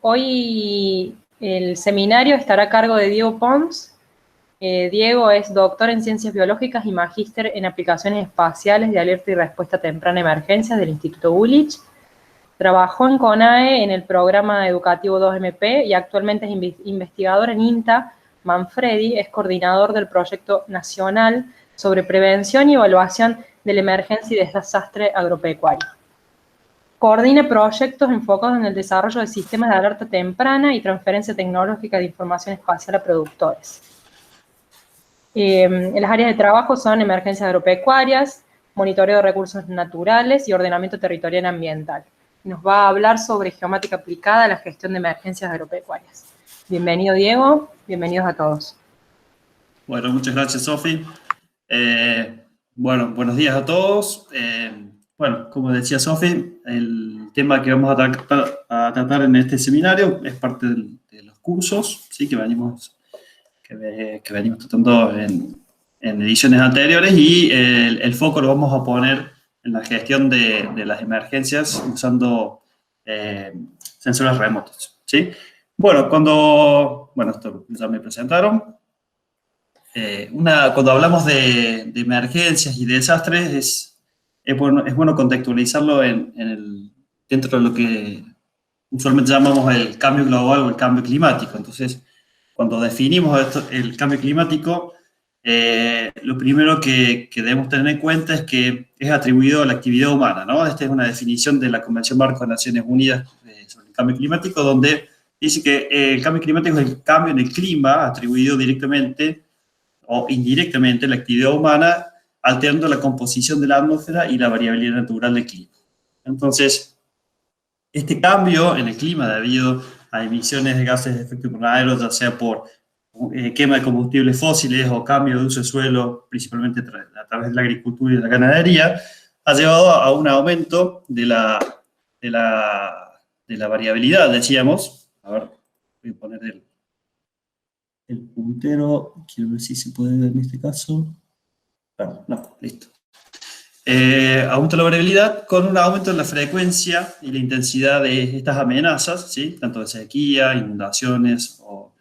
Hoy el seminario estará a cargo de Diego Pons. Diego es doctor en Ciencias Biológicas y magíster en Aplicaciones Espaciales de Alerta y Respuesta Temprana a Emergencias del Instituto Gulich. Trabajó en CONAE en el programa educativo 2MP y actualmente es investigador en INTA. Manfredi es coordinador del Proyecto Nacional sobre Prevención y Evaluación de la Emergencia y Desastre Agropecuario. Coordina proyectos enfocados en el desarrollo de sistemas de alerta temprana y transferencia tecnológica de información espacial a productores. Las áreas de trabajo son emergencias agropecuarias, monitoreo de recursos naturales y ordenamiento territorial ambiental. Nos va a hablar sobre geomática aplicada a la gestión de emergencias agropecuarias. Bienvenido, Diego. Bienvenidos a todos. Bueno, muchas gracias, Sofi. Bueno, buenos días a todos. Bueno, como decía Sofi, el tema que vamos a tratar en este seminario es parte de los cursos, ¿sí? que venimos tratando en ediciones anteriores, y el foco lo vamos a poner en la gestión de las emergencias usando sensores remotos, ¿sí? Bueno, esto ya me presentaron. Cuando hablamos de emergencias y de desastres, es bueno contextualizarlo dentro de lo que usualmente llamamos el cambio global o el cambio climático. Entonces, cuando definimos el cambio climático, lo primero que debemos tener en cuenta es que es atribuido a la actividad humana, ¿no? Esta es una definición de la Convención Marco de Naciones Unidas sobre el cambio climático, donde dice que el cambio climático es el cambio en el clima atribuido directamente o indirectamente a la actividad humana, alterando la composición de la atmósfera y la variabilidad natural del clima. Entonces, este cambio en el clima debido a emisiones de gases de efecto invernadero, ya sea por quema de combustibles fósiles o cambio de uso de suelo, principalmente a través de la agricultura y de la ganadería, ha llevado a un aumento de la variabilidad, decíamos. A ver, voy a poner el puntero, quiero ver si se puede ver en este caso. No, listo. Aumenta la variabilidad con un aumento en la frecuencia y la intensidad de estas amenazas, ¿sí? Tanto de sequía, inundaciones o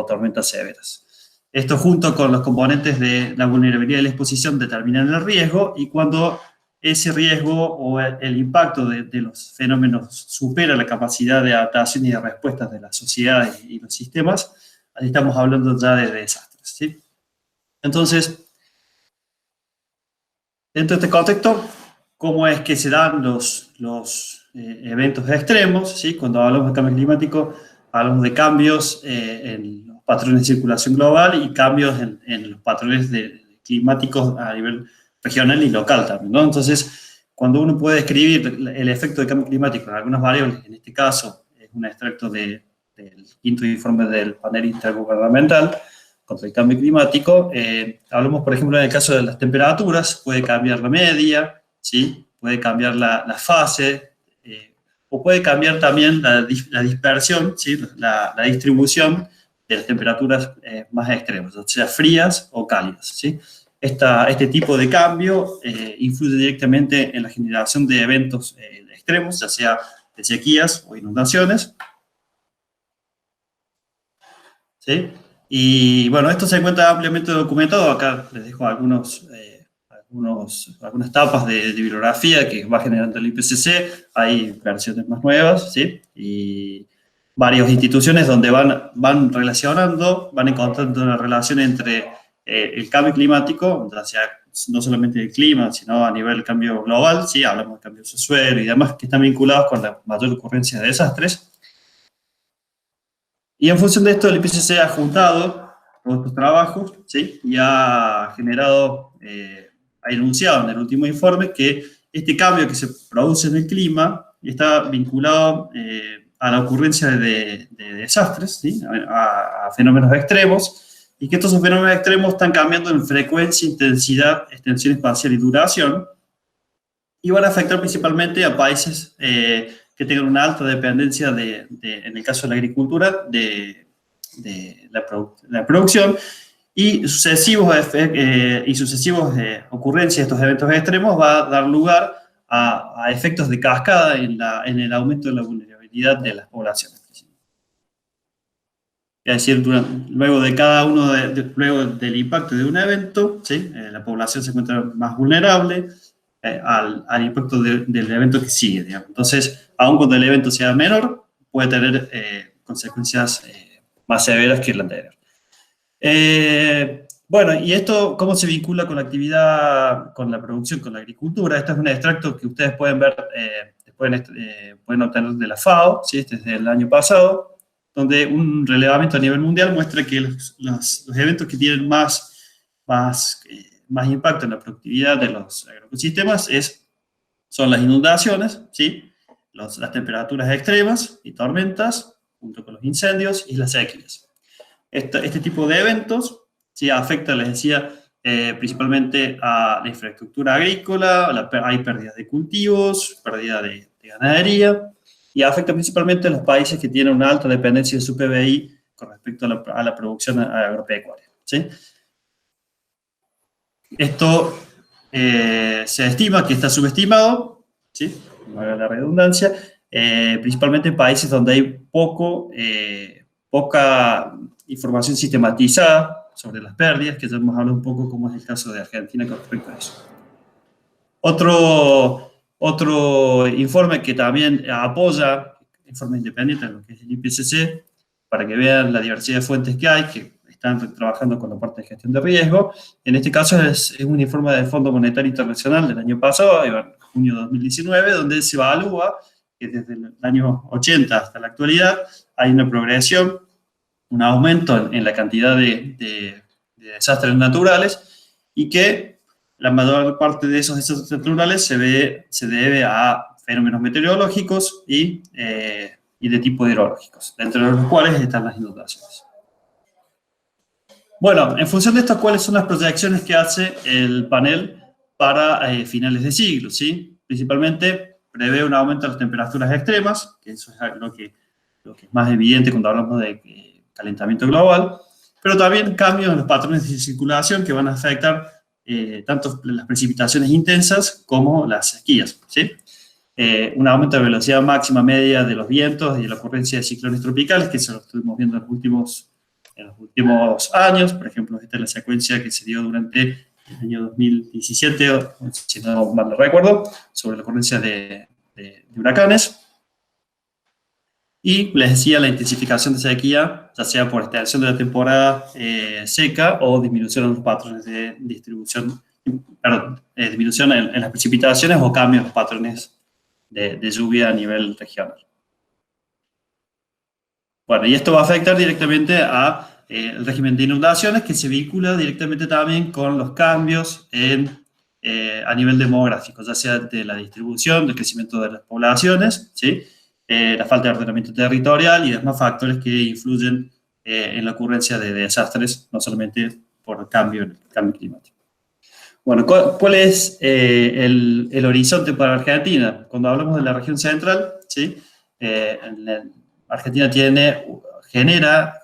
tormentas severas. Esto, junto con los componentes de la vulnerabilidad y la exposición, determinan el riesgo, y cuando ese riesgo o el impacto de los fenómenos supera la capacidad de adaptación y de respuestas de las sociedades y los sistemas, ahí estamos hablando ya de desastres, ¿sí? Entonces, dentro de este contexto, ¿cómo es que se dan los eventos extremos? ¿Sí? Cuando hablamos de cambio climático, hablamos de cambios en los patrones de circulación global y cambios en los patrones climáticos a nivel regional y local también, ¿no? Entonces, cuando uno puede describir el efecto del cambio climático en algunas variables, en este caso es un extracto del quinto informe del panel intergubernamental contra el cambio climático, hablamos, por ejemplo, en el caso de las temperaturas, puede cambiar la media, ¿sí? Puede cambiar la fase, o puede cambiar también la dispersión, ¿sí? la distribución de las temperaturas más extremas, o sea, frías o cálidas, ¿sí? Este tipo de cambio influye directamente en la generación de eventos extremos, ya sea de sequías o inundaciones, ¿sí? Y bueno, esto se encuentra ampliamente documentado. Acá les dejo algunas tapas de bibliografía que va generando el IPCC. Hay versiones más nuevas, ¿sí? Y varias instituciones donde van relacionando, van encontrando una relación entre el cambio climático, ya sea no solamente el clima, sino a nivel del cambio global, ¿sí? Hablamos de cambio de suelo y demás, que están vinculados con la mayor ocurrencia de desastres. Y en función de esto, el IPCC ha juntado todos estos trabajos, ¿sí? Y ha generado, ha enunciado en el último informe que este cambio que se produce en el clima está vinculado a la ocurrencia de desastres, ¿sí? A fenómenos extremos, y que estos fenómenos extremos están cambiando en frecuencia, intensidad, extensión espacial y duración, y van a afectar principalmente a países que tengan una alta dependencia en el caso de la agricultura, de la producción, y sucesivas ocurrencias de estos eventos extremos va a dar lugar a efectos de cascada en el aumento de la vulnerabilidad de las poblaciones. es decir, luego de cada uno, luego del impacto de un evento, ¿sí? La población se encuentra más vulnerable al impacto del evento que sigue, digamos. Entonces, aun cuando el evento sea menor, puede tener consecuencias más severas que el anterior. Bueno, ¿y esto cómo se vincula con la actividad, con la producción, con la agricultura? Este es un extracto que ustedes pueden ver, pueden obtener de la FAO, ¿sí? Este es del año pasado, donde un relevamiento a nivel mundial muestra que los eventos que tienen más impacto en la productividad de los agroecosistemas son las inundaciones, ¿sí? Las temperaturas extremas y tormentas, junto con los incendios y las sequías. Este tipo de eventos, ¿sí? Afecta, les decía, principalmente a la infraestructura agrícola, hay pérdidas de cultivos, pérdida de ganadería, y afecta principalmente a los países que tienen una alta dependencia de su PBI con respecto a la producción agropecuaria, ¿sí? Esto se estima que está subestimado, ¿sí? No haga la redundancia, principalmente en países donde hay poca información sistematizada sobre las pérdidas, que ya hemos hablado un poco, como es el caso de Argentina con respecto a eso. Otro informe que también apoya, informe independiente, lo que es el IPCC, para que vean la diversidad de fuentes que hay, que están trabajando con la parte de gestión de riesgo. En este caso es un informe del Fondo Monetario Internacional del año pasado, junio de 2019, donde se evalúa que desde el año 80 hasta la actualidad hay una progresión, un aumento en la cantidad de desastres naturales, y que la mayor parte de esos desastres naturales se debe a fenómenos meteorológicos y de tipo hidrológicos, entre los cuales están las inundaciones. Bueno, en función de esto, ¿cuáles son las proyecciones que hace el panel para finales de siglo? ¿Sí? Principalmente prevé un aumento de las temperaturas extremas, que eso es lo que es más evidente cuando hablamos de calentamiento global, pero también cambios en los patrones de circulación que van a afectar tanto las precipitaciones intensas como las sequías, ¿sí? Un aumento de velocidad máxima media de los vientos y la ocurrencia de ciclones tropicales, que eso lo estuvimos viendo en los últimos años. Por ejemplo, esta es la secuencia que se dio durante el año 2017, si no mal lo recuerdo, sobre la ocurrencia de huracanes. Y les decía, la intensificación de sequía, ya sea por extensión de la temporada seca o disminución en los patrones de distribución, disminución en las precipitaciones o cambios en los patrones de lluvia a nivel regional. Bueno, y esto va a afectar directamente al régimen de inundaciones, que se vincula directamente también con los cambios a nivel demográfico, ya sea de la distribución, del crecimiento de las poblaciones, ¿sí? La falta de ordenamiento territorial y demás factores que influyen en la ocurrencia de desastres, no solamente por el cambio climático. Bueno, ¿cuál es el horizonte para Argentina? Cuando hablamos de la región central, ¿sí? Argentina genera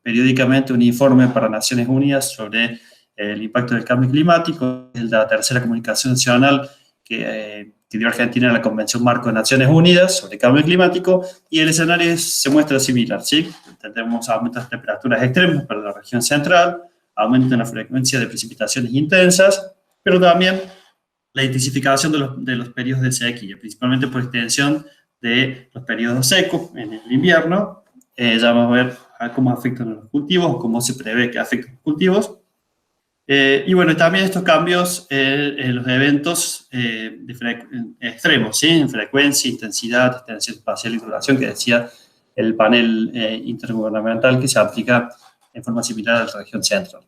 periódicamente un informe para Naciones Unidas sobre el impacto del cambio climático. Es la tercera comunicación nacional que dio Argentina en la Convención Marco de Naciones Unidas sobre cambio climático, y el escenario se muestra similar, ¿sí? Tenemos aumentos de temperaturas extremas para la región central, aumento en la frecuencia de precipitaciones intensas, pero también la intensificación de los periodos de sequía, principalmente por extensión de los periodos secos en el invierno. Ya vamos a ver cómo afectan a los cultivos, cómo se prevé que afecten los cultivos. Y bueno, también estos cambios en los eventos extremos, ¿sí? En frecuencia, intensidad, extensión espacial y duración, que decía el panel intergubernamental, que se aplica en forma similar a la región central.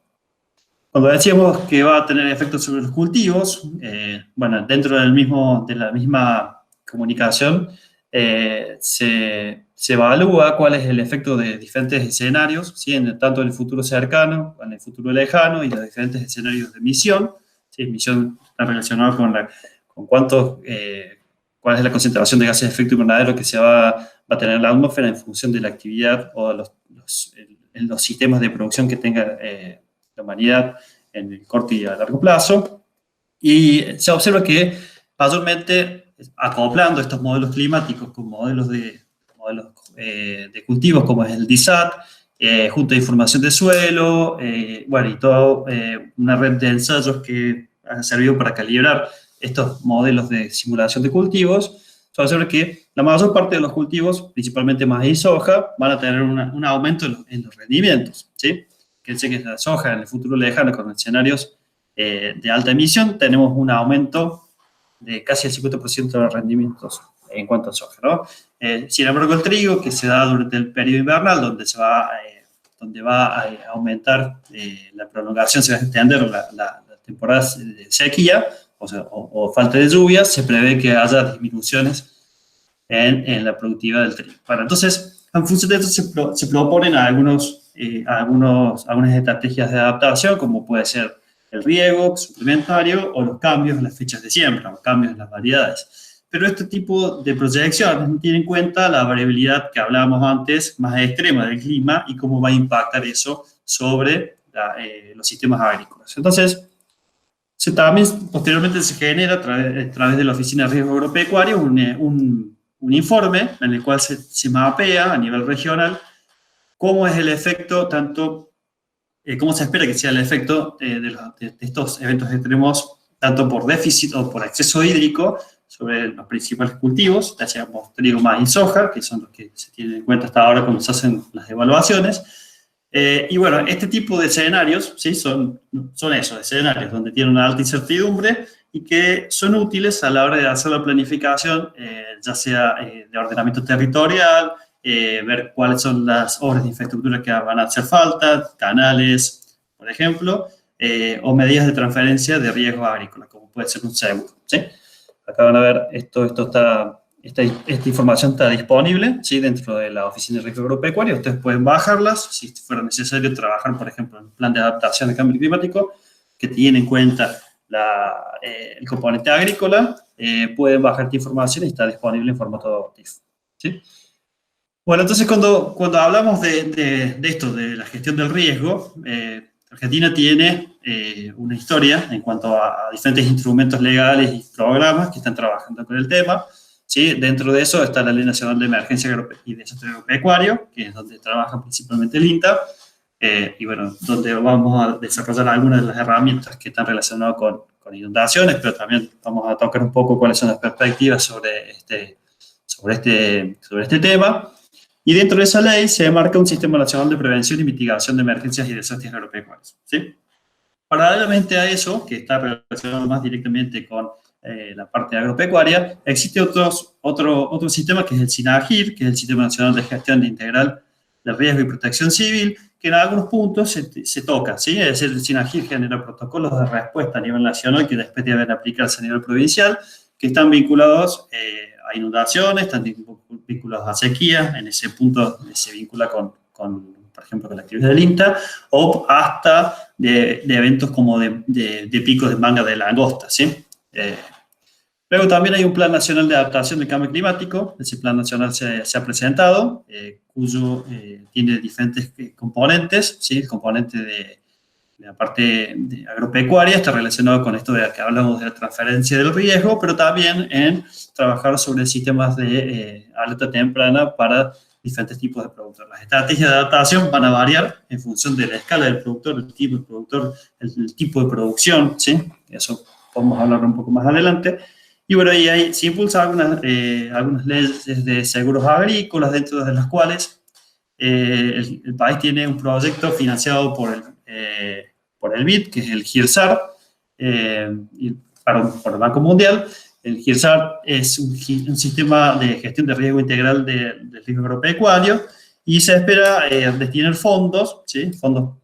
Cuando decíamos que va a tener efectos sobre los cultivos, bueno, dentro de la misma comunicación se evalúa cuál es el efecto de diferentes escenarios, ¿sí? Tanto en el futuro cercano, en el futuro lejano, y los diferentes escenarios de emisión. ¿Sí? Emisión está relacionada con cuál es la concentración de gases de efecto invernadero que se va a tener en la atmósfera en función de la actividad o los sistemas de producción que tenga la humanidad en el corto y a largo plazo. Y se observa que mayormente acoplando estos modelos climáticos con modelos de cultivos como es el DISAT junta de información de suelo, bueno, y toda una red de ensayos que han servido para calibrar estos modelos de simulación de cultivos, sobre que la mayor parte de los cultivos, principalmente maíz y soja, van a tener un aumento en los rendimientos, ¿sí? Fíjense que la soja en el futuro lejano, con escenarios de alta emisión, tenemos un aumento de casi el 50% de los rendimientos en cuanto a soja, ¿no? Sin embargo, el trigo, que se da durante el periodo invernal, donde va a aumentar la prolongación, se va a extender la temporada de sequía, o falta de lluvia, se prevé que haya disminuciones en la productividad del trigo. Bueno, entonces, en función de esto se proponen algunas estrategias de adaptación, como puede ser el riego suplementario o los cambios en las fechas de siembra, o cambios en las variedades. Pero este tipo de proyecciones no tiene en cuenta la variabilidad que hablábamos antes, más extrema del clima, y cómo va a impactar eso sobre los sistemas agrícolas. Entonces, también posteriormente se genera a través de la Oficina de Riesgo Agropecuario un informe en el cual se mapea a nivel regional cómo es el efecto, cómo se espera que sea el efecto de estos eventos extremos, tanto por déficit o por exceso hídrico, sobre los principales cultivos, ya sea trigo, maíz y soja, que son los que se tienen en cuenta hasta ahora cuando se hacen las evaluaciones. Y bueno, este tipo de escenarios, ¿sí? son esos escenarios donde tienen una alta incertidumbre y que son útiles a la hora de hacer la planificación, ya sea de ordenamiento territorial, ver cuáles son las obras de infraestructura que van a hacer falta, canales, por ejemplo, o medidas de transferencia de riesgo agrícola, como puede ser un seguro, ¿sí? Acá van a ver, esta información está disponible, ¿sí? Dentro de la Oficina de Riesgo Agropecuario. Ustedes pueden bajarlas si fuera necesario trabajar, por ejemplo, en un plan de adaptación al cambio climático que tiene en cuenta el componente agrícola. Pueden bajar esta información y está disponible en formato TIFF, ¿sí? Bueno, entonces cuando hablamos de esto, de la gestión del riesgo, Argentina tiene una historia en cuanto a diferentes instrumentos legales y programas que están trabajando con el tema, ¿sí? Dentro de eso está la Ley Nacional de Emergencia y Desastre Agropecuario, que es donde trabaja principalmente el INTA, y bueno, donde vamos a desarrollar algunas de las herramientas que están relacionadas con inundaciones, pero también vamos a tocar un poco cuáles son las perspectivas sobre este tema. Y dentro de esa ley se marca un Sistema Nacional de Prevención y Mitigación de Emergencias y Desastres Agropecuarios, ¿sí? Paralelamente a eso, que está relacionado más directamente con la parte agropecuaria, existe otro sistema que es el SINAGIR, que es el Sistema Nacional de Gestión Integral de Riesgo y Protección Civil, que en algunos puntos se toca, ¿sí? Es decir, el SINAGIR genera protocolos de respuesta a nivel nacional que después deben aplicarse a nivel provincial, que están vinculados a inundaciones, están vinculados a sequía, en ese punto se vincula por ejemplo, con la actividad del INTA, o hasta de eventos como de picos de manga de langosta, ¿sí? Luego también hay un Plan Nacional de Adaptación del Cambio Climático. Ese Plan Nacional se ha presentado, cuyo tiene diferentes componentes, ¿sí? El componente de la parte agropecuaria está relacionado con esto de que hablamos de la transferencia del riesgo, pero también en trabajar sobre sistemas de alerta temprana para diferentes tipos de productores. Las estrategias de adaptación van a variar en función de la escala del productor, el tipo de productor, el tipo de producción, ¿sí? Eso podemos hablar un poco más adelante. Y bueno, ahí se impulsan algunas leyes de seguros agrícolas, dentro de las cuales el país tiene un proyecto financiado por el BID, que es el GIRSAR, por el Banco Mundial. El GIRSAR es un sistema de gestión de riesgo integral del riesgo agropecuario, y se espera destinar fondos, ¿sí? Fondos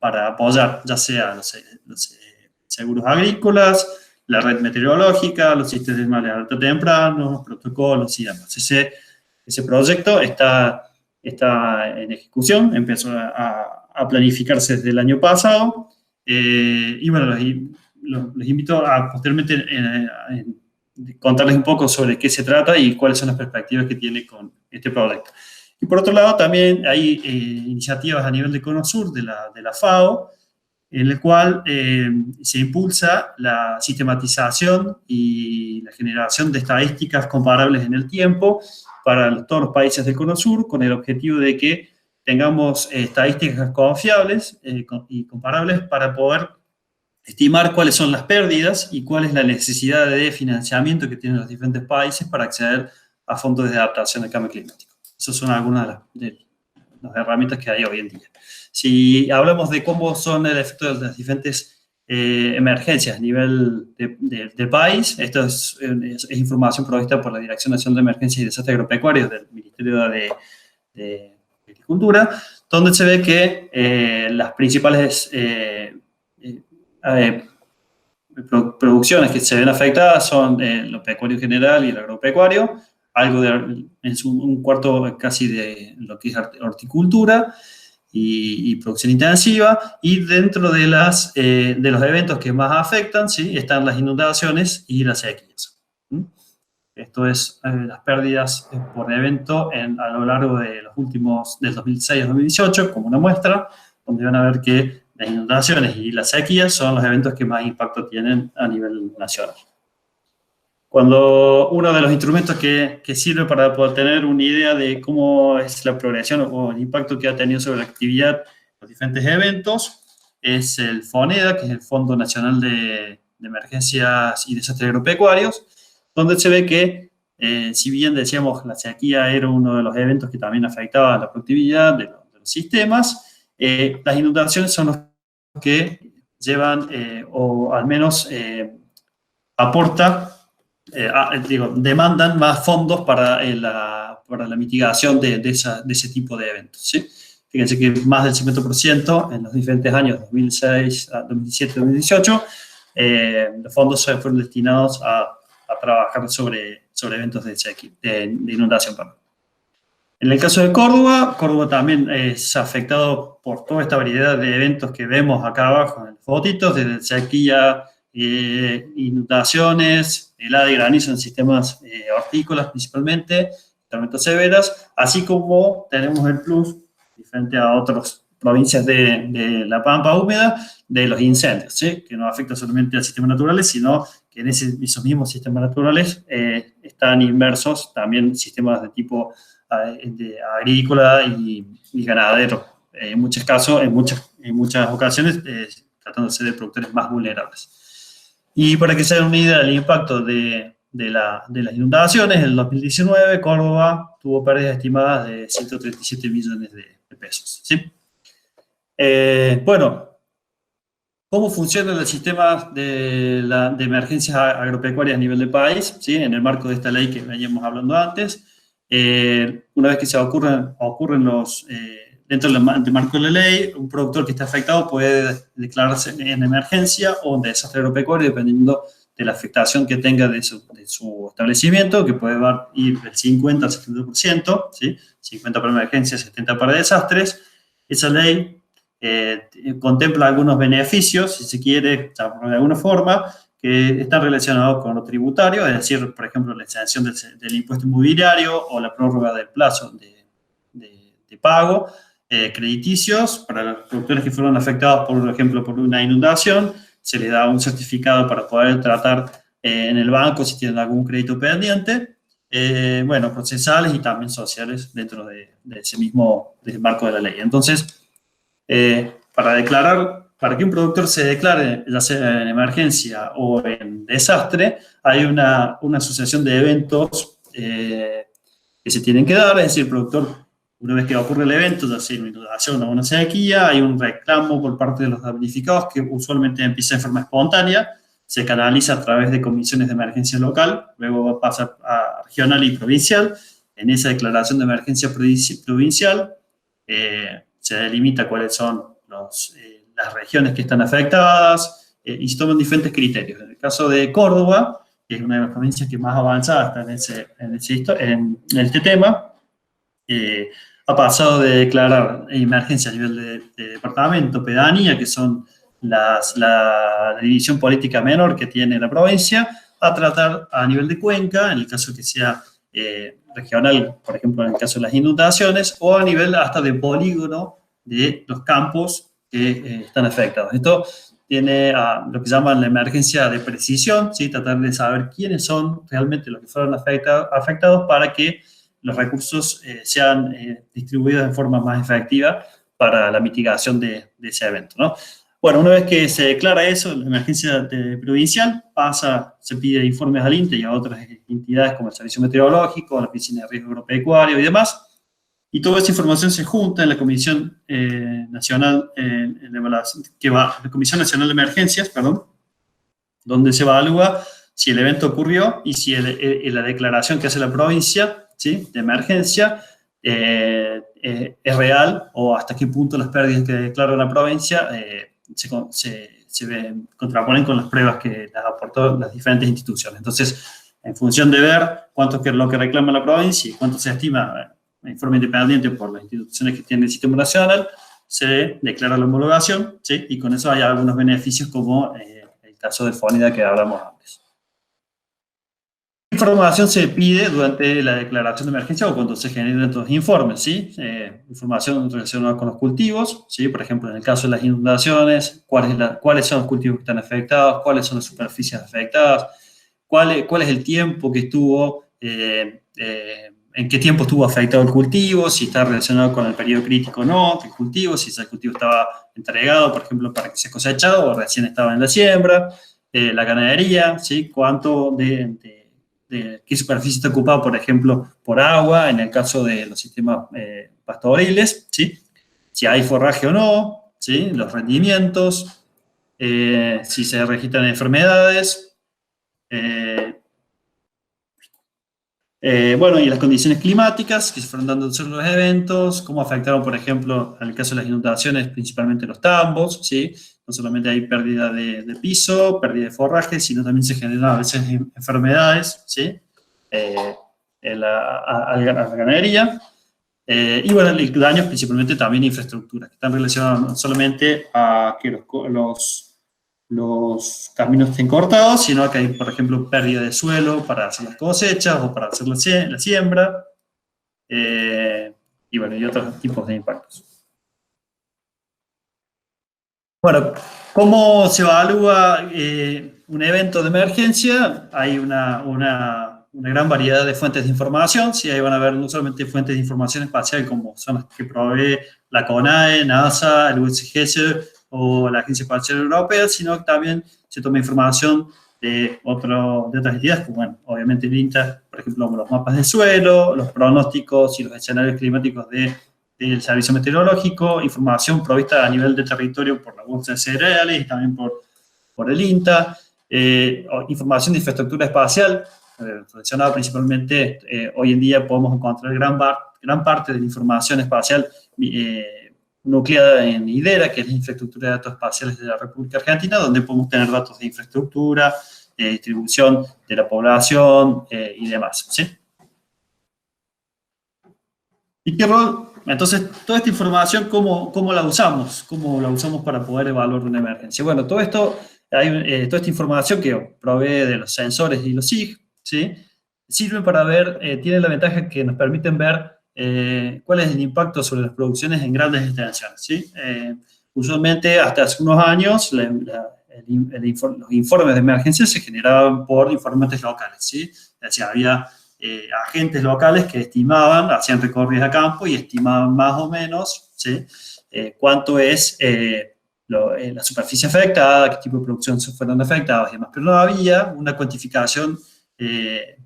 para apoyar ya sea los seguros agrícolas, la red meteorológica, los sistemas de alerta temprano, los protocolos y demás. Ese proyecto está en ejecución, empezó a planificarse desde el año pasado, y bueno, les invito a posteriormente contarles un poco sobre qué se trata y cuáles son las perspectivas que tiene con este proyecto. Y por otro lado, también hay iniciativas a nivel de Cono Sur, de la FAO, en el cual se impulsa la sistematización y la generación de estadísticas comparables en el tiempo para todos los países del Cono Sur, con el objetivo de que tengamos estadísticas confiables y comparables para poder estimar cuáles son las pérdidas y cuál es la necesidad de financiamiento que tienen los diferentes países para acceder a fondos de adaptación al cambio climático. Esas son algunas de las herramientas que hay hoy en día. Si hablamos de cómo son el efecto de las diferentes emergencias a nivel de país, esto es información provista por la Dirección Nacional de Emergencias y Desastres Agropecuarios del Ministerio de Agricultura, donde se ve que las principales producciones que se ven afectadas son lo pecuario general y el agropecuario, algo es un cuarto casi de lo que es horticultura y producción intensiva, y dentro de los eventos que más afectan, ¿sí?, están las inundaciones y las sequías. Esto es las pérdidas por evento a lo largo de los últimos, del 2006 al 2018, como una muestra, donde van a ver que las inundaciones y las sequías son los eventos que más impacto tienen a nivel nacional. Cuando uno de los instrumentos que sirve para poder tener una idea de cómo es la progresión o el impacto que ha tenido sobre la actividad los diferentes eventos es el FONEDA, que es el Fondo Nacional de Emergencias y Desastres Agropecuarios, donde se ve que, si bien decíamos la sequía era uno de los eventos que también afectaba a la productividad de los sistemas, las inundaciones son los que llevan, o al menos demandan más fondos para la mitigación de ese tipo de eventos, ¿sí? Fíjense que más del 50% en los diferentes años 2006, 2017, 2018, los fondos fueron destinados a trabajar sobre eventos de inundación. Perdón. En el caso de Córdoba, Córdoba también es afectado por toda esta variedad de eventos que vemos acá abajo en las fotitos, desde sequía, inundaciones, helada y granizo en sistemas hortícolas principalmente, tormentas severas, así como tenemos el plus, diferente a otras provincias de la Pampa húmeda, de los incendios, ¿sí?, que no afectan solamente a sistemas naturales, sino que en esos mismos sistemas naturales están inmersos también sistemas de tipo agrícola y ganadero, en muchos casos, en muchas ocasiones, tratándose de productores más vulnerables. Y para que se den una idea del impacto de las inundaciones, en el 2019 Córdoba tuvo pérdidas estimadas de 137 millones de pesos, ¿sí? Bueno, ¿cómo funciona el sistema de emergencias agropecuarias a nivel de país? ¿Sí? En el marco de esta ley que veníamos hablando antes, una vez que se ocurren dentro del marco de la ley, un productor que está afectado puede declararse en emergencia o en desastre agropecuario, dependiendo de la afectación que tenga de su establecimiento, que puede ir del 50 al 70%, ¿sí? 50 para emergencias, 70 para desastres. Esa ley contempla algunos beneficios, si se quiere, de alguna forma, que están relacionados con lo tributario, es decir, por ejemplo, la exención del impuesto inmobiliario o la prórroga del plazo de pago, crediticios para los productores que fueron afectados, por ejemplo, por una inundación, se les da un certificado para poder tratar en el banco si tienen algún crédito pendiente, bueno, procesales y también sociales dentro de ese mismo marco de la ley. Entonces, para que un productor se declare, ya sea en emergencia o en desastre, hay una asociación de eventos que se tienen que dar, es decir, el productor, una vez que ocurre el evento, ya sea una inundación o una sequía, hay un reclamo por parte de los damnificados que usualmente empieza en forma espontánea, se canaliza a través de comisiones de emergencia local, luego pasa a regional y provincial. En esa declaración de emergencia provincial se delimita cuáles son las regiones que están afectadas y se toman diferentes criterios. En el caso de Córdoba, que es una de las provincias que más avanzada está en este tema, ha pasado de declarar emergencia a nivel de departamento, pedanía, que son la división política menor que tiene la provincia, a tratar a nivel de cuenca, en el caso que sea regional, por ejemplo, en el caso de las inundaciones, o a nivel hasta de polígono de los campos que están afectados. Esto tiene lo que llaman la emergencia de precisión, ¿sí? Tratar de saber quiénes son realmente los que fueron afectados para que los recursos sean distribuidos de forma más efectiva para la mitigación de ese evento, ¿no? Bueno, una vez que se declara eso, la emergencia provincial se pide informes al INTE y a otras entidades como el Servicio Meteorológico, la Oficina de Riesgo Agropecuario y demás, y toda esa información se junta en la Comisión Nacional de Evaluación, la Comisión Nacional de Emergencias, perdón, donde se evalúa si el evento ocurrió y si la declaración que hace la provincia, ¿sí?, de emergencia es real, o hasta qué punto las pérdidas que declara la provincia se contraponen con las pruebas que las aportó las diferentes instituciones. Entonces, en función de ver cuánto es lo que reclama la provincia y cuánto se estima en informe independiente por las instituciones que tienen el Sistema Nacional, se declara la homologación, ¿sí? Y con eso hay algunos beneficios, como el caso de FONIDA que hablamos antes. Información se pide durante la declaración de emergencia o cuando se generan estos informes, ¿sí? Información relacionada con los cultivos, ¿sí? Por ejemplo, en el caso de las inundaciones, cuáles son los cultivos que están afectados, cuáles son las superficies afectadas, cuál es el tiempo que estuvo, en qué tiempo estuvo afectado el cultivo, si está relacionado con el periodo crítico o no del cultivo, si ese cultivo estaba entregado, por ejemplo, para que sea cosechado o recién estaba en la siembra, la ganadería, ¿sí? Cuánto qué superficie está ocupada, por ejemplo, por agua, en el caso de los sistemas pastoriles, ¿sí? Si hay forraje o no, ¿sí? Los rendimientos, si se registran enfermedades, bueno, y las condiciones climáticas que se fueron dando en los eventos, cómo afectaron, por ejemplo, en el caso de las inundaciones, principalmente los tambos, ¿sí? No solamente hay pérdida de piso, pérdida de forraje, sino también se generan a veces enfermedades, ¿sí? A la ganadería. Y bueno, daños principalmente también infraestructura, que están relacionados no solamente a que los caminos estén cortados, sino que hay, por ejemplo, pérdida de suelo para hacer las cosechas o para hacer la siembra, y bueno, y otros tipos de impactos. Bueno, ¿cómo se evalúa un evento de emergencia? Hay una gran variedad de fuentes de información. Sí, ahí van a ver no solamente fuentes de información espacial como son las que provee la CONAE, NASA, el USGS o la Agencia Espacial Europea, sino que también se toma información de otras entidades, como, bueno, obviamente el INTA, por ejemplo, los mapas de suelo, los pronósticos y los escenarios climáticos del Servicio Meteorológico, información provista a nivel de territorio por la Bolsa de Cereales y también por el INTA, información de infraestructura espacial, relacionada principalmente, hoy en día podemos encontrar gran parte de la información espacial nucleada en IDERA, que es la Infraestructura de Datos Espaciales de la República Argentina, donde podemos tener datos de infraestructura, distribución de la población y demás, ¿sí? ¿Y qué rol? Entonces, toda esta información, ¿cómo la usamos? ¿Cómo la usamos para poder evaluar una emergencia? Bueno, toda esta información que provee de los sensores y los SIG, ¿sí? Sirve para ver, tiene la ventaja que nos permiten ver cuál es el impacto sobre las producciones en grandes extensiones, ¿sí? Usualmente, hasta hace unos años, los informes de emergencia se generaban por informantes locales, ¿sí? Es decir, había agentes locales que estimaban, hacían recorridos a campo y estimaban más o menos, ¿sí? Cuánto es la superficie afectada, qué tipo de producción se fueron afectadas y demás, pero no había una cuantificación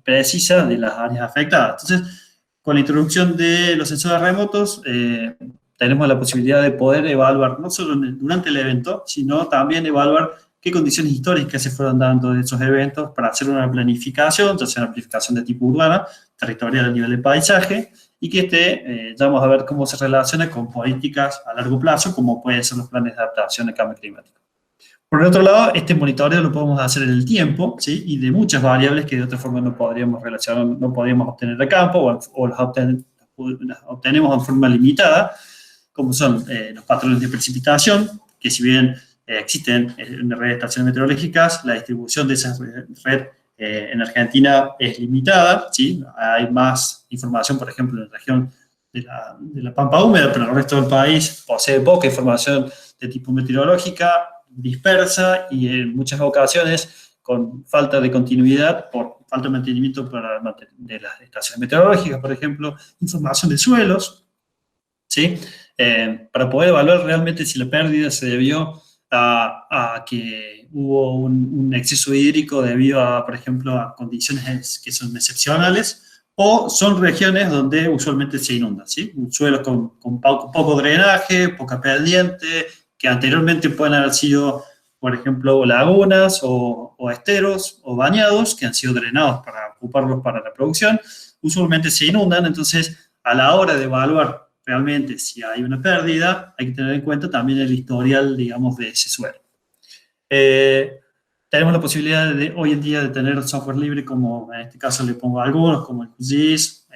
precisa de las áreas afectadas. Entonces, con la introducción de los sensores remotos, tenemos la posibilidad de poder evaluar, no solo durante el evento, sino también evaluar qué condiciones históricas se fueron dando de esos eventos para hacer una planificación, ya sea una planificación de tipo urbana, territorial a nivel de paisaje, y que vamos a ver cómo se relaciona con políticas a largo plazo, como pueden ser los planes de adaptación al cambio climático. Por el otro lado, este monitoreo lo podemos hacer en el tiempo, ¿sí? Y de muchas variables que de otra forma no podríamos relacionar, no podríamos obtener de campo o las obtenemos en forma limitada, como son los patrones de precipitación, que si bien existen en la red de estaciones meteorológicas, la distribución de esa red en Argentina es limitada, ¿sí? Hay más información, por ejemplo, en la región de la Pampa Húmeda, pero el resto del país posee poca información de tipo meteorológica, dispersa y en muchas ocasiones con falta de continuidad por falta de mantenimiento de las estaciones meteorológicas, por ejemplo, información de suelos, ¿sí? Para poder evaluar realmente si la pérdida se debió a que hubo un exceso hídrico debido a, por ejemplo, a condiciones que son excepcionales, o son regiones donde usualmente se inunda, ¿sí? Suelos con poco drenaje, poca pendiente, que anteriormente pueden haber sido, por ejemplo, lagunas o esteros o bañados que han sido drenados para ocuparlos para la producción, usualmente se inundan. Entonces, a la hora de evaluar realmente si hay una pérdida, hay que tener en cuenta también el historial, digamos, de ese suelo. Tenemos la posibilidad hoy en día de tener software libre, como en este caso le pongo algunos, como el QGIS,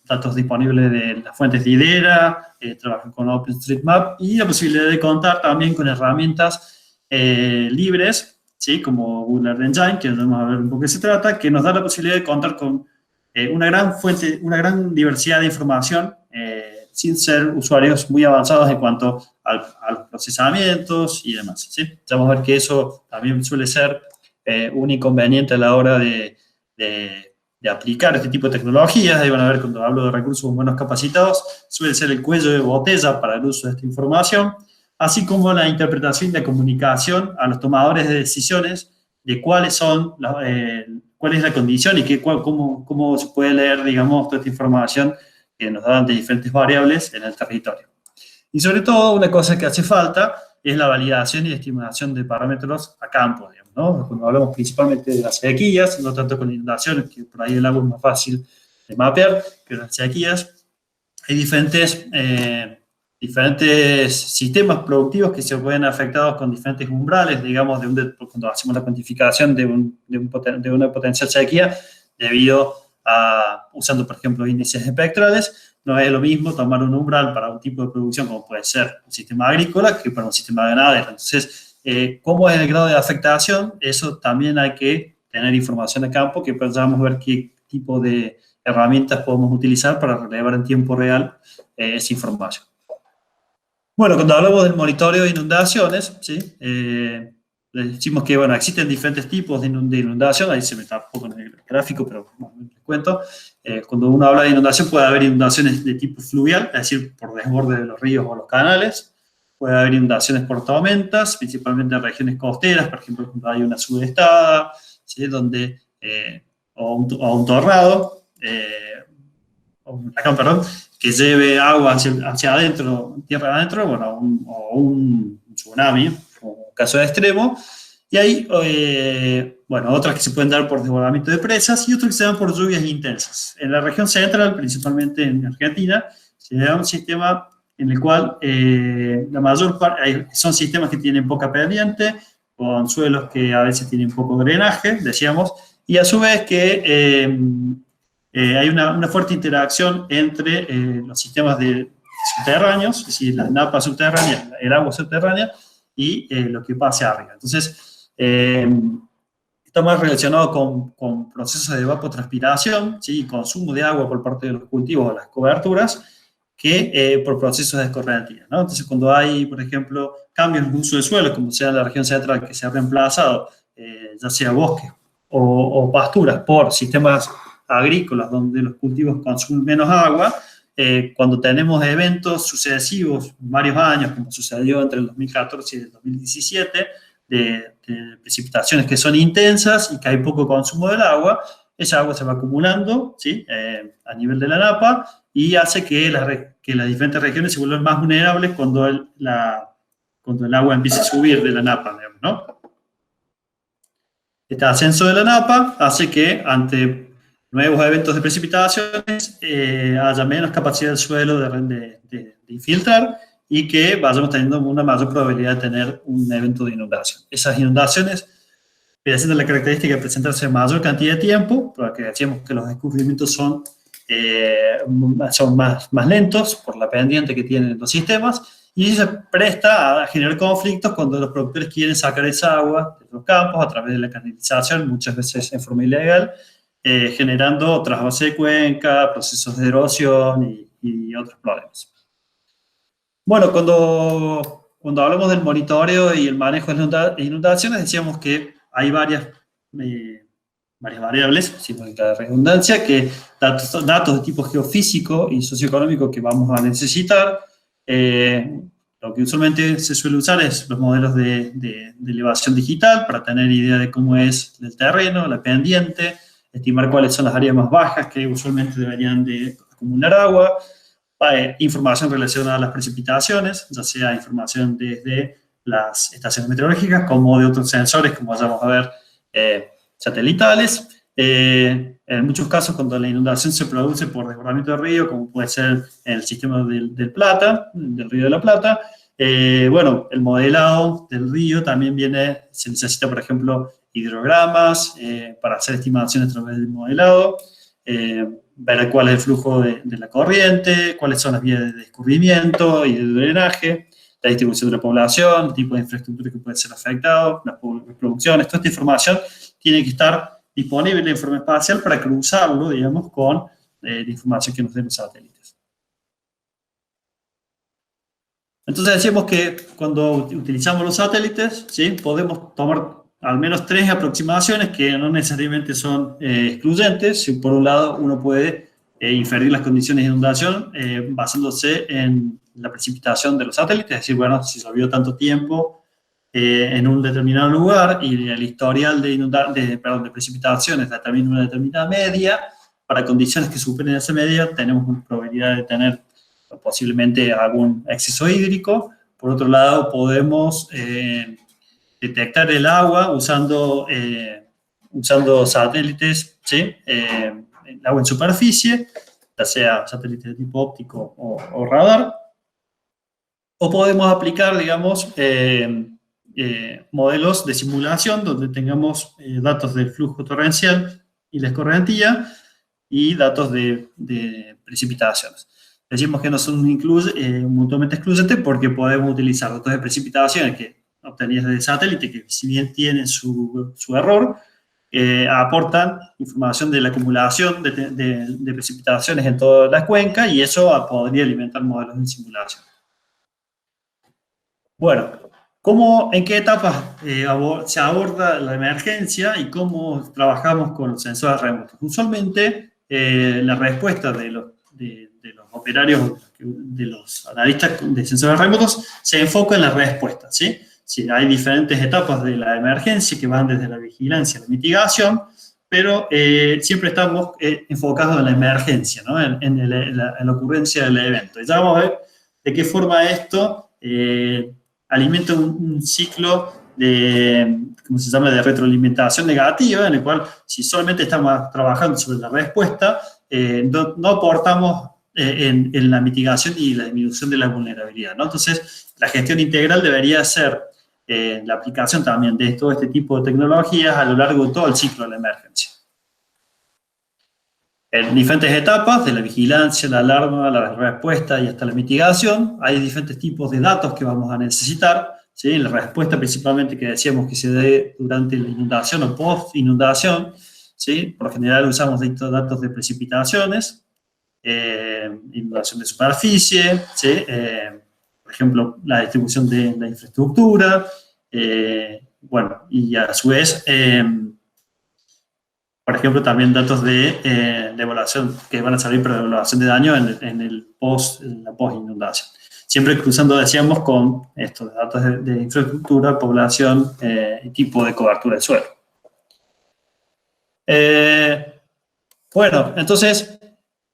datos disponibles de las fuentes de IDERA, trabajan con OpenStreetMap, y la posibilidad de contar también con herramientas libres, ¿sí? Como Google Earth Engine, que vamos a ver un poco de qué se trata, que nos da la posibilidad de contar con una gran diversidad de información, sin ser usuarios muy avanzados en cuanto a los procesamientos y demás, ¿sí? Ya vamos a ver que eso también suele ser un inconveniente a la hora de aplicar este tipo de tecnologías. Ahí van a ver, cuando hablo de recursos humanos capacitados, suele ser el cuello de botella para el uso de esta información, así como la interpretación y la comunicación a los tomadores de decisiones de cuál es la condición y cómo se puede leer, digamos, toda esta información que nos dan de diferentes variables en el territorio. Y sobre todo, una cosa que hace falta es la validación y estimación de parámetros a campo, digamos, ¿no? Cuando hablamos principalmente de las sequías, no tanto con inundaciones, que por ahí el agua es más fácil de mapear, que las sequías, hay diferentes sistemas productivos que se pueden afectados con diferentes umbrales, digamos, cuando hacemos la cuantificación de una potencial sequía, debido a, usando, por ejemplo, índices espectrales. No es lo mismo tomar un umbral para un tipo de producción, como puede ser un sistema agrícola, que para un sistema ganadero. Entonces, ¿cómo es el grado de afectación? Eso también hay que tener información de campo, que podamos ver qué tipo de herramientas podemos utilizar para relevar en tiempo real esa información. Bueno, cuando hablamos del monitoreo de inundaciones, ¿sí? Decimos que, bueno, existen diferentes tipos de inundación. Ahí se me está un poco en el gráfico, pero bueno, les cuento. Cuando uno habla de inundación, puede haber inundaciones de tipo fluvial, es decir, por desborde de los ríos o los canales. Puede haber inundaciones por tormentas, principalmente en regiones costeras, por ejemplo, cuando hay una sudestada, ¿sí? O un tornado, o un huracán, perdón, que lleve agua hacia adentro, tierra adentro, bueno, o un tsunami, como caso de extremo. Y hay, bueno, otras que se pueden dar por desbordamiento de presas y otras que se dan por lluvias intensas. En la región central, principalmente en Argentina, se da un sistema en el cual la mayor parte son sistemas que tienen poca pendiente, con suelos que a veces tienen poco drenaje, decíamos, y a su vez que hay una fuerte interacción entre los sistemas subterráneos, es decir, las napas subterráneas, el agua subterránea, y lo que pasa arriba. Entonces, está más relacionado con procesos de evapotranspiración, ¿sí? Consumo de agua por parte de los cultivos o las coberturas, que por procesos de escorrentía, ¿no? Entonces, cuando hay, por ejemplo, cambios en el uso de suelo, como sea en la región central, que se ha reemplazado, ya sea bosques o pasturas, por sistemas agrícolas donde los cultivos consumen menos agua, cuando tenemos eventos sucesivos, varios años, como sucedió entre el 2014 y el 2017, de precipitaciones que son intensas y que hay poco consumo del agua, esa agua se va acumulando, ¿sí? A nivel de la napa, y hace que las diferentes regiones se vuelvan más vulnerables cuando el agua empieza a subir de la napa, digamos, ¿no? Este ascenso de la napa hace que ante nuevos eventos de precipitaciones haya menos capacidad del suelo de infiltrar y que vayamos teniendo una mayor probabilidad de tener un evento de inundación. Esas inundaciones presentan la característica de presentarse en mayor cantidad de tiempo, porque decíamos que los escurrimientos son más lentos por la pendiente que tienen los sistemas, y se presta a generar conflictos cuando los productores quieren sacar esa agua de los campos a través de la canalización, muchas veces en forma ilegal, generando trasvase de cuenca, procesos de erosión y otros problemas. Bueno, cuando cuando hablamos del monitoreo y el manejo de inundaciones, decíamos que hay varias variables, sin la redundancia, que datos de tipo geofísico y socioeconómico que vamos a necesitar. Lo que usualmente se suele usar es los modelos de elevación digital para tener idea de cómo es el terreno, la pendiente, estimar cuáles son las áreas más bajas que usualmente deberían de acumular agua, información relacionada a las precipitaciones, ya sea información desde las estaciones meteorológicas como de otros sensores, como vamos a ver, satelitales. En muchos casos, cuando la inundación se produce por desbordamiento del río, como puede ser el sistema del Río de la Plata, bueno, el modelado del río también se necesita, por ejemplo, hidrogramas para hacer estimaciones a través del modelado, ver cuál es el flujo de la corriente, cuáles son las vías de escurrimiento y de drenaje, la distribución de la población, el tipo de infraestructura que puede ser afectado, las producciones, toda esta información tiene que estar disponible en la informe espacial para cruzarlo, digamos, con la información que nos den los satélites. Entonces decimos que cuando utilizamos los satélites, ¿sí?, podemos tomar al menos 3 aproximaciones que no necesariamente son excluyentes. Si por un lado uno puede inferir las condiciones de inundación basándose en la precipitación de los satélites, es decir, bueno, si llovió tanto tiempo en un determinado lugar y el historial de precipitaciones determina una determinada media, para condiciones que superen esa media tenemos una probabilidad de tener posiblemente algún exceso hídrico. Por otro lado, podemos detectar el agua usando satélites, ¿sí?, el agua en superficie, ya sea satélites de tipo óptico o radar, o podemos aplicar, digamos, modelos de simulación donde tengamos datos del flujo torrencial y la escorrentía y datos de precipitaciones. Decimos que no son mutuamente excluyentes porque podemos utilizar datos de precipitaciones que obtenidas desde satélite, que si bien tienen su error, aportan información de la acumulación de precipitaciones en toda la cuenca, y eso podría alimentar modelos de simulación. Bueno, ¿en qué etapas se aborda la emergencia y cómo trabajamos con los sensores remotos? Usualmente, la respuesta de los operarios, de los analistas de sensores remotos, se enfoca en la respuesta, ¿sí? Sí, hay diferentes etapas de la emergencia que van desde la vigilancia a la mitigación, pero siempre estamos enfocados en la emergencia, ¿no?, en la ocurrencia del evento. Y ya vamos a ver de qué forma esto alimenta un ciclo ¿cómo se llama?, de retroalimentación negativa, en el cual si solamente estamos trabajando sobre la respuesta, no aportamos en la mitigación y la disminución de la vulnerabilidad, ¿no? Entonces, la gestión integral debería ser la aplicación también de todo este tipo de tecnologías a lo largo de todo el ciclo de la emergencia. En diferentes etapas, de la vigilancia, la alarma, la respuesta y hasta la mitigación, hay diferentes tipos de datos que vamos a necesitar, ¿sí? La respuesta principalmente, que decíamos que se dé durante la inundación o post-inundación, ¿sí? Por lo general usamos datos de precipitaciones, inundación de superficie, ¿sí? Por ejemplo, la distribución de la infraestructura, bueno, y a su vez, por ejemplo, también datos de evaluación que van a servir para la evaluación de daño en la post-inundación. Siempre cruzando, decíamos, con estos datos de infraestructura, población y tipo de cobertura del suelo. Bueno, entonces,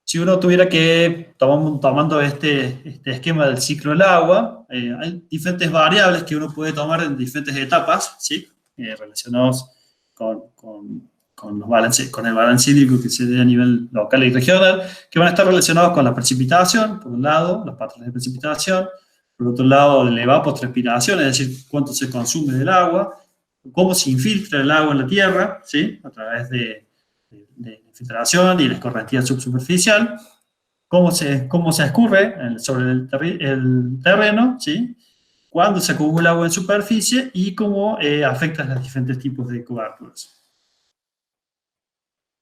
si uno tuviera que, tomando este esquema del ciclo del agua, hay diferentes variables que uno puede tomar en diferentes etapas, ¿sí? Relacionados con el balance hídrico que se dé a nivel local y regional, que van a estar relacionados con la precipitación, por un lado, los patrones de precipitación, por otro lado, la evapotranspiración, es decir, cuánto se consume del agua, cómo se infiltra el agua en la tierra, ¿sí?, a través de infiltración y la escorrentía subsuperficial, cómo se escurre sobre el terreno, ¿sí?, cuándo se acumula agua en superficie y cómo afecta a los diferentes tipos de coberturas.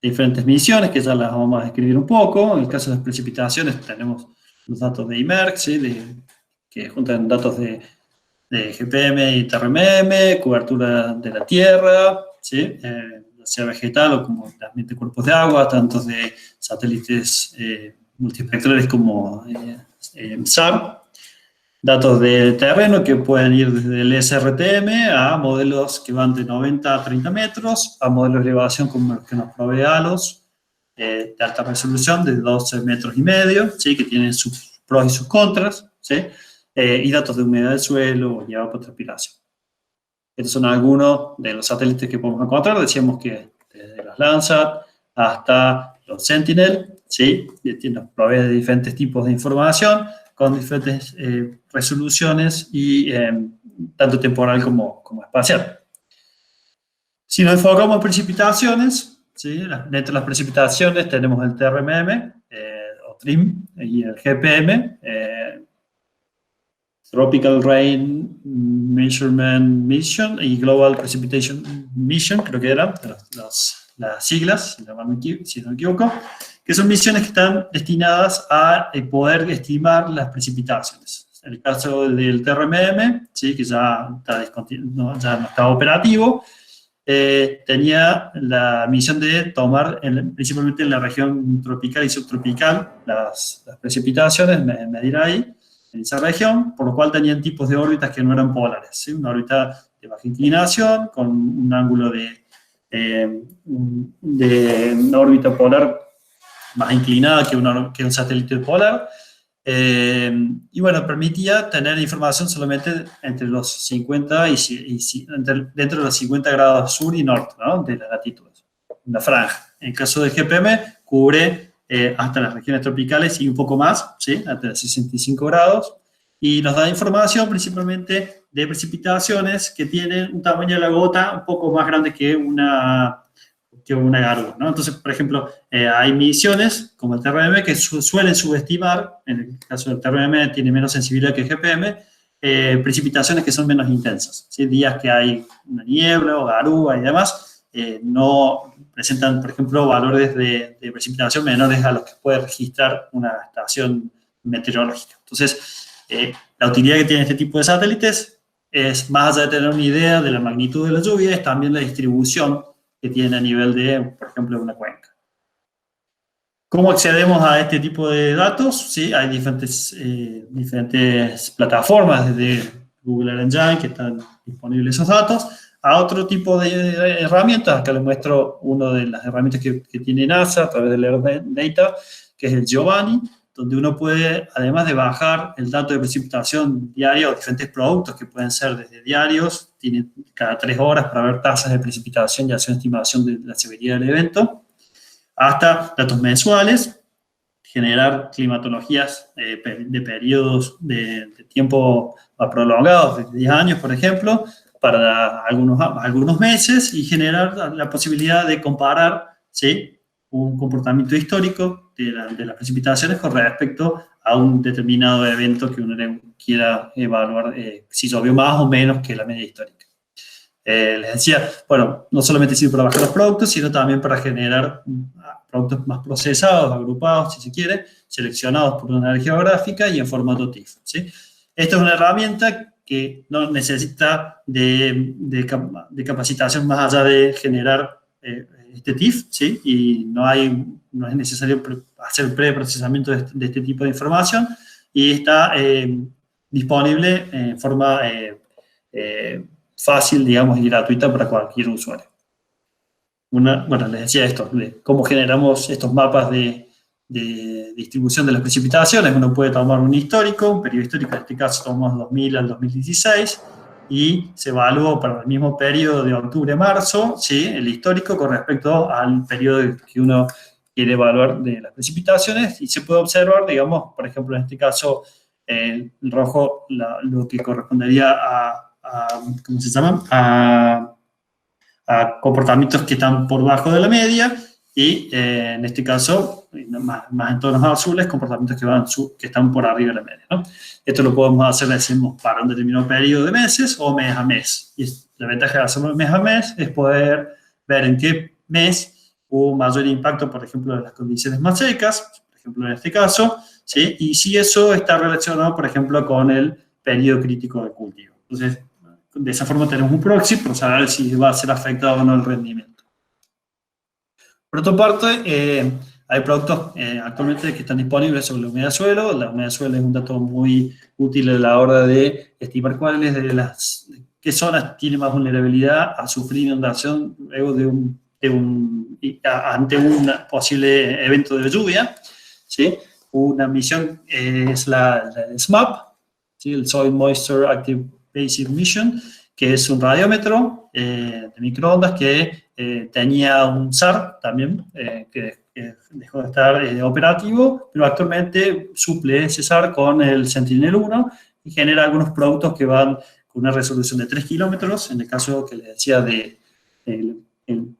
Diferentes mediciones que ya las vamos a describir un poco. En el caso de las precipitaciones tenemos los datos de IMERC, ¿sí?, que juntan datos de de GPM y TRMM, cobertura de la tierra, ¿sí? Sea vegetal o como también de cuerpos de agua, tanto de satélites multiespectrales como SAR. Datos de terreno que pueden ir desde el SRTM a modelos que van de 90 a 30 metros, a modelos de elevación como los que nos provee ALOS, de alta resolución de 12 metros y medio, ¿sí? Que tienen sus pros y sus contras, ¿sí? Y datos de humedad del suelo y evapotranspiración. Estos son algunos de los satélites que podemos encontrar. Decíamos que desde los Landsat hasta los Sentinel, ¿sí? Nos provee de diferentes tipos de información con diferentes resoluciones y tanto temporal como espacial. Si nos enfocamos en precipitaciones, ¿sí? Dentro de las precipitaciones tenemos el TRMM o TRIM y el GPM, Tropical Rain Measurement Mission y Global Precipitation Mission, creo que eran las siglas, si no me equivoco, que son misiones que están destinadas a poder estimar las precipitaciones. En el caso del TRMM, ¿sí? Que ya no está operativo, tenía la misión de tomar, principalmente en la región tropical y subtropical, las precipitaciones, medir ahí, en esa región, por lo cual tenían tipos de órbitas que no eran polares, ¿sí? Una órbita de baja inclinación, con un ángulo de una órbita polar más inclinada que un satélite polar, y bueno, permitía tener información solamente entre los 50 dentro de los 50 grados sur y norte, ¿no? De las latitudes, una franja. En el caso del GPM, cubre hasta las regiones tropicales y un poco más, ¿sí? Hasta los 65 grados, y nos da información principalmente de precipitaciones que tienen un tamaño de la gota un poco más grande que una garúa, ¿no? Entonces, por ejemplo, hay misiones como el TRMM que suelen subestimar, en el caso del TRMM tiene menos sensibilidad que el GPM, precipitaciones que son menos intensas, ¿sí? Días que hay una niebla o garúa y demás, no presentan, por ejemplo, valores de precipitación menores a los que puede registrar una estación meteorológica. Entonces, la utilidad que tiene este tipo de satélites es, más allá de tener una idea de la magnitud de la lluvia, es también la distribución que tiene a nivel de, por ejemplo, una cuenca. ¿Cómo accedemos a este tipo de datos? Sí, hay diferentes plataformas, desde Google Earth Engine, que están disponibles esos datos, a otro tipo de herramientas. Acá les muestro una de las herramientas que tiene NASA a través del Earth Data, que es el Giovanni, donde uno puede, además de bajar el dato de precipitación diario, diferentes productos que pueden ser desde diarios, tiene cada 3 horas para ver tasas de precipitación y hacer una estimación de la severidad del evento, hasta datos mensuales, generar climatologías de periodos de tiempo más prolongados, de 10 años, por ejemplo, para algunos meses, y generar la posibilidad de comparar, ¿sí?, un comportamiento histórico de las precipitaciones con respecto a un determinado evento que uno quiera evaluar, si llovió más o menos que la media histórica. Les decía, bueno, no solamente sirve para bajar los productos, sino también para generar productos más procesados, agrupados, si se quiere, seleccionados por una área geográfica y en formato TIFF, ¿sí? Esta es una herramienta que no necesita de capacitación más allá de generar este TIFF, ¿sí? Y no es necesario hacer preprocesamiento de este tipo de información, y está disponible en forma fácil, digamos, y gratuita para cualquier usuario. Bueno, les decía esto, de cómo generamos estos mapas de distribución de las precipitaciones. Uno puede tomar un histórico, un periodo histórico, en este caso tomamos 2000 al 2016, y se evaluó para el mismo periodo de octubre a marzo, ¿sí?, el histórico con respecto al periodo que uno quiere evaluar de las precipitaciones, y se puede observar, digamos, por ejemplo, en este caso, el rojo, lo que correspondería ¿cómo se llama?, a comportamientos que están por debajo de la media, y en este caso, más en tonos azules, comportamientos que están por arriba de la media, ¿no? Esto lo podemos hacer, decimos, para un determinado periodo de meses o mes a mes. Y la ventaja de hacerlo mes a mes es poder ver en qué mes hubo mayor impacto, por ejemplo, de las condiciones más secas, por ejemplo, en este caso, ¿sí? Y si eso está relacionado, por ejemplo, con el periodo crítico de cultivo. Entonces, de esa forma tenemos un proxy para saber si va a ser afectado o no el rendimiento. Por otra parte, hay productos actualmente que están disponibles sobre la humedad de suelo. La humedad de suelo es un dato muy útil a la hora de estimar qué zonas tienen más vulnerabilidad a sufrir inundación luego ante un posible evento de lluvia, ¿sí? Una misión es la SMAP, ¿sí? El Soil Moisture Active Basic Mission, que es un radiómetro de microondas que tenía un SAR también, que dejó de estar operativo, pero actualmente suple ese SAR con el Sentinel-1 y genera algunos productos que van con una resolución de 3 kilómetros, en el caso que les decía el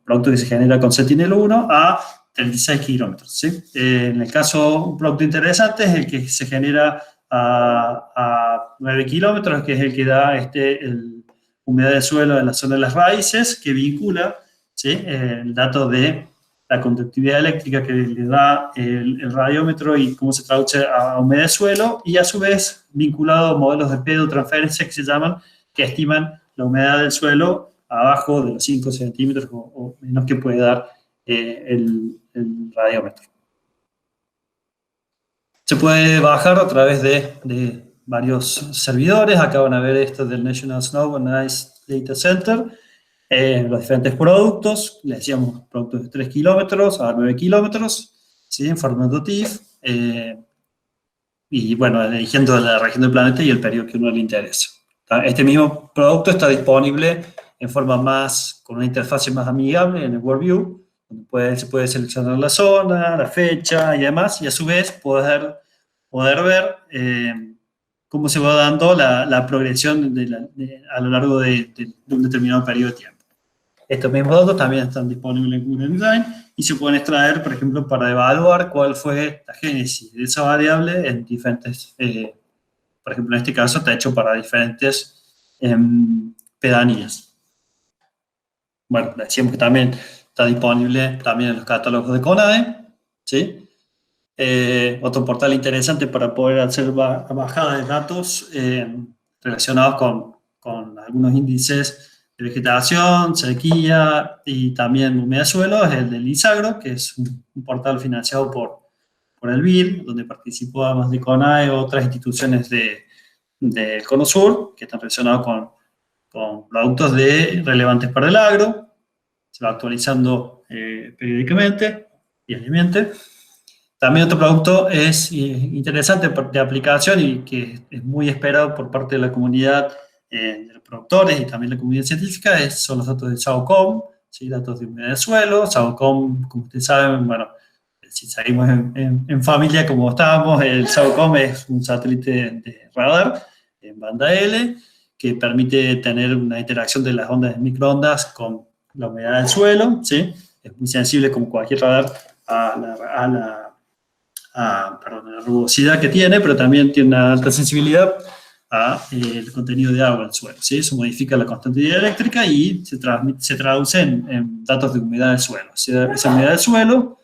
producto que se genera con Sentinel-1 a 36 kilómetros. ¿Sí? En el caso, un producto interesante es el que se genera a 9 kilómetros, que es el que da el humedad de suelo en la zona de las raíces, que vincula, ¿sí? El dato de la conductividad eléctrica que le da el radiómetro y cómo se traduce a humedad de suelo, y a su vez vinculado a modelos de pedotransferencia que se llaman, que estiman la humedad del suelo abajo de los 5 centímetros o menos que puede dar el radiómetro. Se puede bajar a través de varios servidores. Acá van a ver esto del National Snow and Ice Data Center. Los diferentes productos, le decíamos productos de 3 kilómetros a 9 kilómetros, ¿sí? En formato TIFF. Y bueno, eligiendo la región del planeta y el periodo que uno le interesa. Este mismo producto está disponible en forma con una interfaz más amigable en el WorldView, donde se puede seleccionar la zona, la fecha y demás, y a su vez poder ver cómo se va dando la progresión a lo largo de un determinado periodo de tiempo. Estos mismos datos también están disponibles en Google Design y se pueden extraer, por ejemplo, para evaluar cuál fue la génesis de esa variable en diferentes, por ejemplo, en este caso está hecho para diferentes pedanías. Bueno, decíamos que también está disponible también en los catálogos de CONAE, ¿sí? Otro portal interesante para poder hacer bajada de datos relacionados con algunos índices de vegetación, sequía y también humedad de suelo es el del ISAGRO, que es un portal financiado por el BID, donde participó además de CONAE otras instituciones del Cono Sur que están relacionados con productos relevantes para el agro. Se va actualizando periódicamente, diariamente. También otro producto es interesante de aplicación y que es muy esperado por parte de la comunidad de los productores y también la comunidad científica, son los datos de SAOCOM, ¿sí? Datos de humedad de suelo. SAOCOM, como ustedes saben, bueno, si seguimos en familia como estábamos, el SAOCOM es un satélite de radar en banda L que permite tener una interacción de las ondas de microondas con la humedad del suelo, ¿sí? Es muy sensible como cualquier radar a la rugosidad que tiene, pero también tiene una alta sensibilidad al contenido de agua del suelo, ¿sí? Eso modifica la constante eléctrica y se traduce en datos de humedad del suelo. Esa humedad del suelo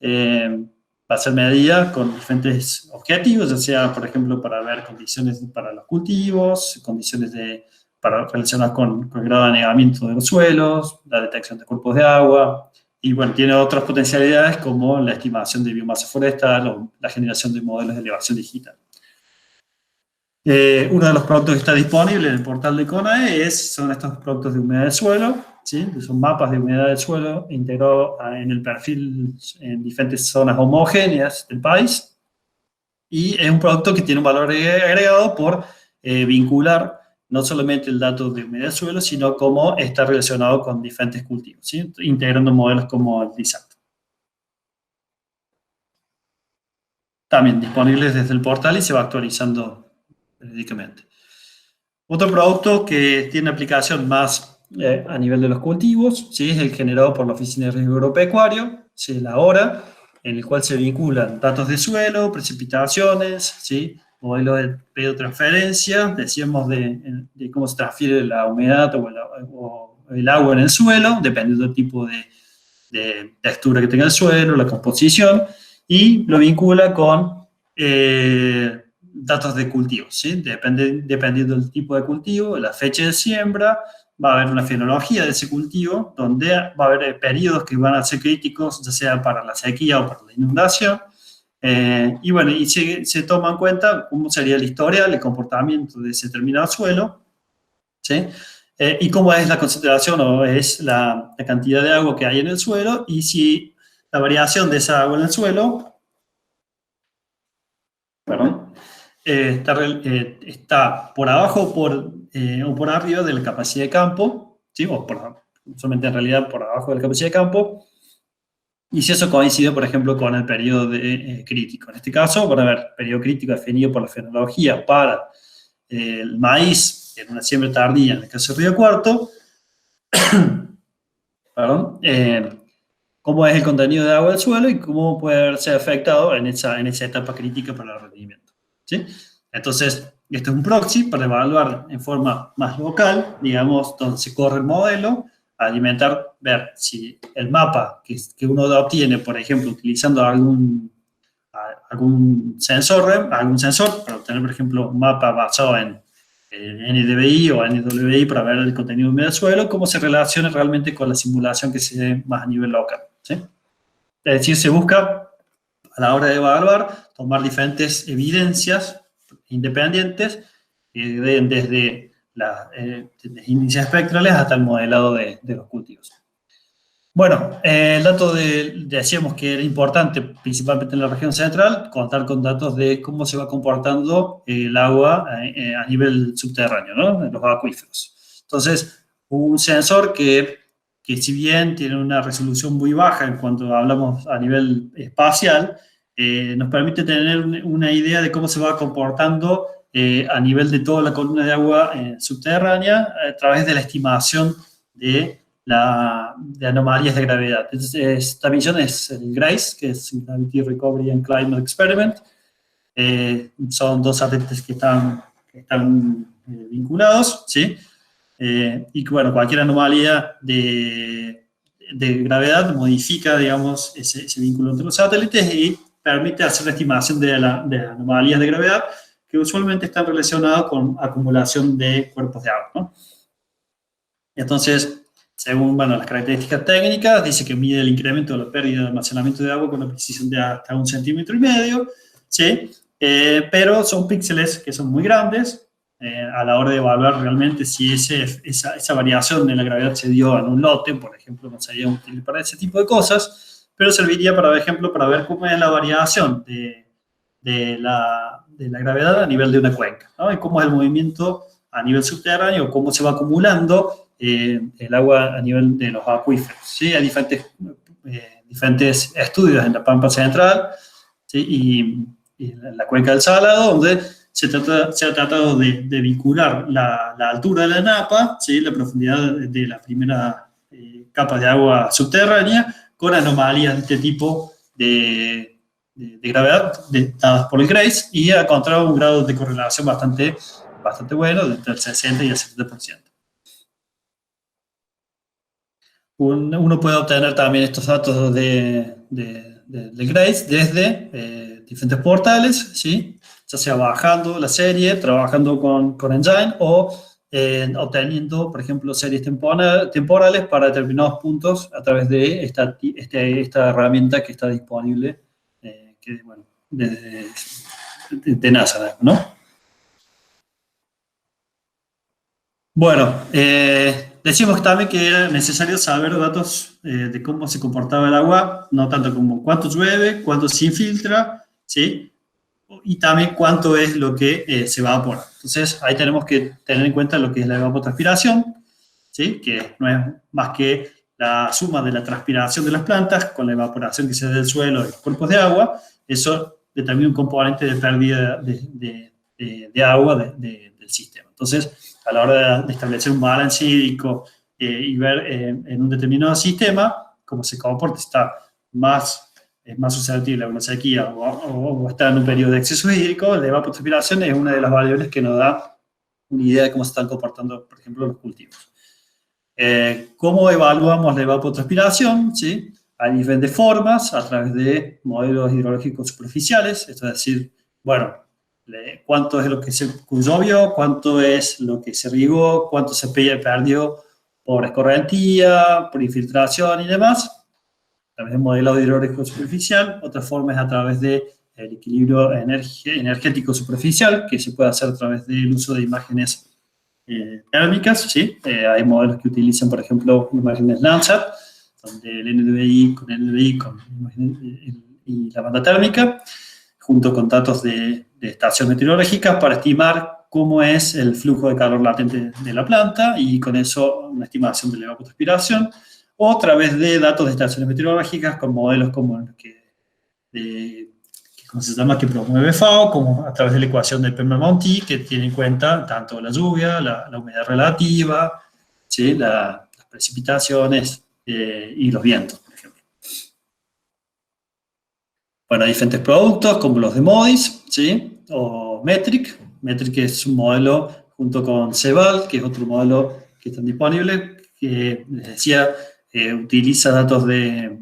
va a ser medida con diferentes objetivos, ya sea, por ejemplo, para ver condiciones para los cultivos, condiciones relacionadas con el grado de anegamiento de los suelos, la detección de cuerpos de agua, y bueno, tiene otras potencialidades como la estimación de biomasa forestal o la generación de modelos de elevación digital. Uno de los productos que está disponible en el portal de CONAE son estos productos de humedad del suelo, ¿sí? Son mapas de humedad del suelo integrados en el perfil en diferentes zonas homogéneas del país, y es un producto que tiene un valor agregado por vincular no solamente el dato de humedad del suelo, sino cómo está relacionado con diferentes cultivos, ¿sí? Integrando modelos como el DISAT. También disponibles desde el portal y se va actualizando periódicamente. Otro producto que tiene aplicación más a nivel de los cultivos, ¿sí? Es el generado por la Oficina de Riesgo Agropecuario, ¿sí? La HORA, en el cual se vinculan datos de suelo, precipitaciones, ¿sí? Modelo de pedotransferencia, decíamos de cómo se transfiere la humedad o el agua en el suelo, dependiendo del tipo de textura que tenga el suelo, la composición, y lo vincula con datos de cultivos, ¿sí? Dependiendo del tipo de cultivo, la fecha de siembra, va a haber una fenología de ese cultivo, donde va a haber periodos que van a ser críticos, ya sea para la sequía o para la inundación. Y bueno, y se toma en cuenta cómo sería la historia, el comportamiento de ese determinado suelo, ¿sí? Y cómo es la concentración o es la cantidad de agua que hay en el suelo, y si la variación de esa agua en el suelo, perdón, está por abajo o por arriba de la capacidad de campo, ¿sí? Solamente en realidad por abajo de la capacidad de campo, y si eso coincide, por ejemplo, con el periodo crítico. En este caso, van a ver periodo crítico definido por la fenología para el maíz en una siembra tardía, en el caso del Río Cuarto, perdón, cómo es el contenido de agua del suelo y cómo puede verse afectado en esa etapa crítica para el rendimiento, ¿sí? Entonces, este es un proxy para evaluar en forma más local, digamos, donde se corre el modelo, alimentar, ver si el mapa que uno obtiene, por ejemplo, utilizando algún sensor para obtener, por ejemplo, un mapa basado en NDVI o NWI para ver el contenido humedad del suelo, cómo se relaciona realmente con la simulación que se dé más a nivel local, ¿sí? Es decir, se busca a la hora de evaluar, tomar diferentes evidencias independientes, desde índices espectrales hasta el modelado de los cultivos. Bueno, el dato decíamos que era importante, principalmente en la región central, contar con datos de cómo se va comportando el agua a nivel subterráneo, ¿no? En los acuíferos. Entonces, un sensor que si bien tiene una resolución muy baja en cuanto hablamos a nivel espacial, nos permite tener una idea de cómo se va comportando a nivel de toda la columna de agua subterránea a través de la estimación de anomalías de gravedad. Esta misión es el GRACE, que es Gravity Recovery and Climate Experiment. Son dos satélites que están vinculados, ¿sí? Y bueno, cualquier anomalía de gravedad modifica, digamos, ese vínculo entre los satélites y permite hacer la estimación de anomalías de gravedad que usualmente están relacionadas con acumulación de cuerpos de agua, ¿no? Entonces, según las características técnicas, dice que mide el incremento de la pérdida de almacenamiento de agua con una precisión de hasta 1,5 centímetros, ¿sí? Pero son píxeles que son muy grandes a la hora de evaluar realmente si esa variación de la gravedad se dio en un lote, por ejemplo, no sería útil para ese tipo de cosas, pero serviría, por ejemplo, para ver cómo es la variación de la gravedad a nivel de una cuenca, ¿no? Y cómo es el movimiento a nivel subterráneo, cómo se va acumulando el agua a nivel de los acuíferos, ¿sí? Hay diferentes estudios en la Pampa Central, ¿sí? y la cuenca del Salado, donde se ha tratado de vincular la altura de la napa, ¿sí? La profundidad de la primera capa de agua subterránea, con anomalías de este tipo de gravedad dadas por el GRACE, y ha encontrado un grado de correlación bastante bueno, entre el 60 y el 70%. Uno puede obtener también estos datos de GRACE desde diferentes portales, ¿sí? Ya sea bajando la serie, trabajando con Engine o obteniendo, por ejemplo, series temporales para determinados puntos a través de esta herramienta que está disponible, de NASA, ¿no? Bueno, decimos también que era necesario saber datos de cómo se comportaba el agua, no tanto como cuánto llueve, cuánto se infiltra, ¿sí? Y también cuánto es lo que se evapora. Entonces, ahí tenemos que tener en cuenta lo que es la evapotranspiración, ¿sí? Que no es más que la suma de la transpiración de las plantas con la evaporación que se da del suelo y los cuerpos de agua. Eso determina un componente de pérdida de agua del sistema. Entonces, a la hora de establecer un balance hídrico y ver en un determinado sistema cómo se comporta, es más susceptible a una sequía o está en un periodo de exceso hídrico, la evapotranspiración es una de las variables que nos da una idea de cómo se están comportando, por ejemplo, los cultivos. ¿Cómo evaluamos la evapotranspiración? ¿Sí? Hay diferentes formas, a través de modelos hidrológicos superficiales, esto es decir, bueno, cuánto es lo que se llovió, cuánto es lo que se regó, cuánto se perdió por escorrentía, por infiltración y demás, a través del modelado hidrológico superficial. Otra forma es a través del equilibrio energético superficial, que se puede hacer a través del uso de imágenes térmicas, ¿sí? Hay modelos que utilizan, por ejemplo, imágenes Landsat, donde el NDVI y la banda térmica, junto con datos de estación meteorológica, para estimar cómo es el flujo de calor latente de la planta y con eso una estimación de la evapotranspiración, o a través de datos de estaciones meteorológicas con modelos como el ¿cómo se llama?, que promueve FAO, como a través de la ecuación de Pembermonti, que tiene en cuenta tanto la lluvia, la humedad relativa, ¿sí?, las precipitaciones y los vientos, por ejemplo. Bueno, hay diferentes productos como los de MODIS, ¿sí?, o Metric. Metric es un modelo junto con Ceval, que es otro modelo que está disponible, que les decía, utiliza datos de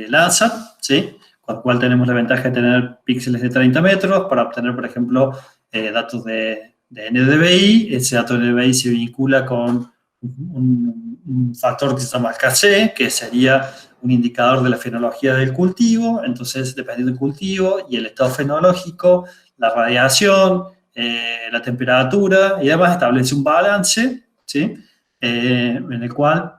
Landsat, ¿sí?, con lo cual tenemos la ventaja de tener píxeles de 30 metros para obtener, por ejemplo, datos de NDVI. Ese dato de NDVI se vincula con un factor que se llama KC, que sería un indicador de la fenología del cultivo. Entonces, dependiendo del cultivo y el estado fenológico, la radiación, la temperatura, y además establece un balance, ¿sí?, en el cual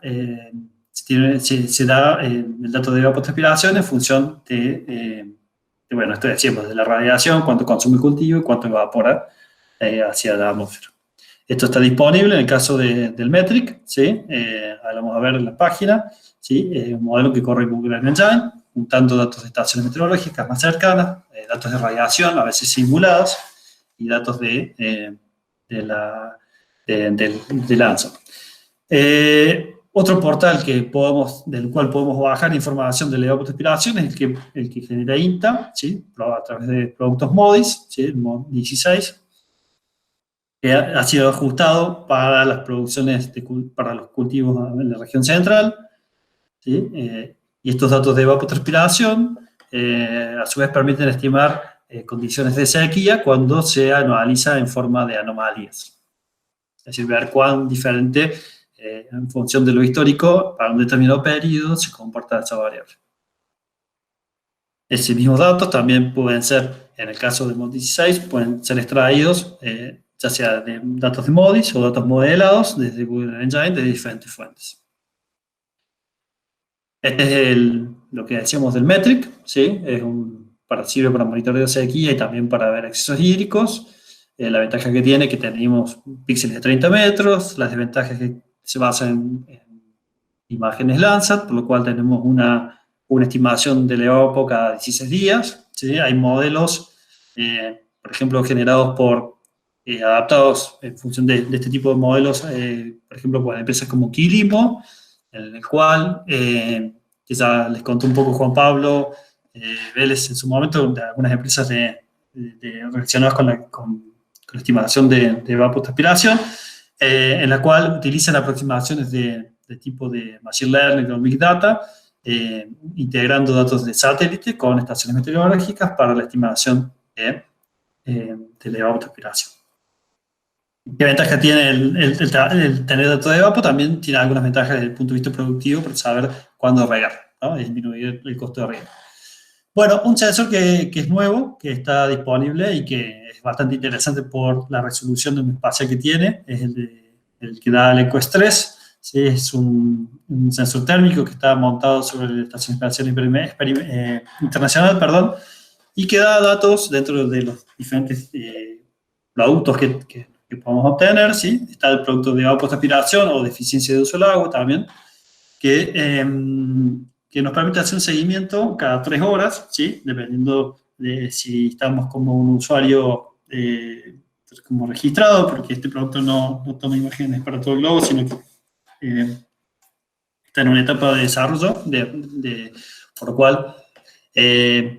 se da el dato de evapotranspiración en función bueno, esto decíamos, de la radiación, cuánto consume el cultivo y cuánto evapora hacia la atmósfera. Esto está disponible en el caso del Metric, ¿sí? Ahora vamos a ver en la página, ¿sí? Un modelo que corre Google Engine, juntando datos de estaciones meteorológicas más cercanas, datos de radiación, a veces simulados, y datos de Landsat. Otro portal del cual podemos bajar información de la evapotranspiración es el que genera INTA, ¿sí?, a través de productos MODIS, ¿sí?, el MOD 16, que ha sido ajustado para las producciones, para los cultivos en la región central, ¿sí? Y estos datos de evapotranspiración, a su vez, permiten estimar condiciones de sequía cuando se anualiza en forma de anomalías. Es decir, ver cuán diferente, en función de lo histórico, para un determinado periodo se comporta esa variable. Esos mismos datos también pueden ser, en el caso de MOD 16, pueden ser extraídos, ya sea de datos de MODIS o datos modelados desde Google Engine de diferentes fuentes. Este es lo que decíamos del Metric, ¿sí? Sirve para monitoreo de sequía y también para ver excesos hídricos. La ventaja que tiene es que tenemos píxeles de 30 metros, las desventajas que se basan en imágenes Landsat, por lo cual tenemos una estimación del evapo cada 16 días. ¿Sí? Hay modelos, por ejemplo, generados adaptados en función de este tipo de modelos, por ejemplo, por empresas como Quilimo, en el cual, que ya les contó un poco Juan Pablo Vélez en su momento, de algunas empresas relacionadas con la estimación de evapotranspiración, en la cual utilizan aproximaciones de tipo de Machine Learning o Big Data, integrando datos de satélite con estaciones meteorológicas para la estimación de la evapotranspiración. ¿Qué ventaja tiene el tener datos de evapo? También tiene algunas ventajas desde el punto de vista productivo para saber cuándo regar, ¿no? Y disminuir el costo de riego. Bueno, un sensor que es nuevo, que está disponible y que es bastante interesante por la resolución de un espacio que tiene, es el que da el EcoStress. ¿Sí? Es un sensor térmico que está montado sobre la Estación Espacial Internacional, y que da datos dentro de los diferentes productos que podemos obtener, ¿sí? Está el producto de evapotranspiración o de eficiencia de uso del agua también, que nos permite hacer un seguimiento cada 3 horas, ¿sí? Dependiendo de si estamos como un usuario como registrado, porque este producto no toma imágenes para todo el globo, sino que está en una etapa de desarrollo, por lo cual,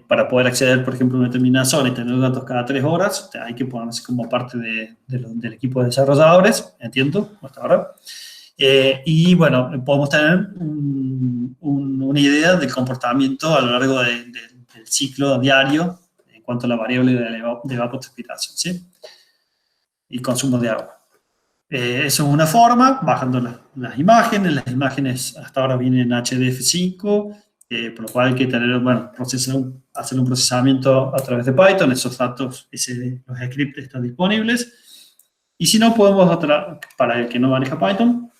para poder acceder, por ejemplo, a una determinada zona y tener datos cada 3 horas, hay que ponerse como parte del equipo de desarrolladores, entiendo, hasta ahora. Y bueno, podemos tener una idea del comportamiento a lo largo del ciclo diario cuanto a la variable de evapotranspiración, ¿sí? Y consumo de agua. Eso es una forma, bajando las imágenes hasta ahora vienen en HDF5, por lo cual hay que tener, bueno, hacer un procesamiento a través de Python, esos datos, los scripts están disponibles, y si no, podemos, para el que no maneja Python,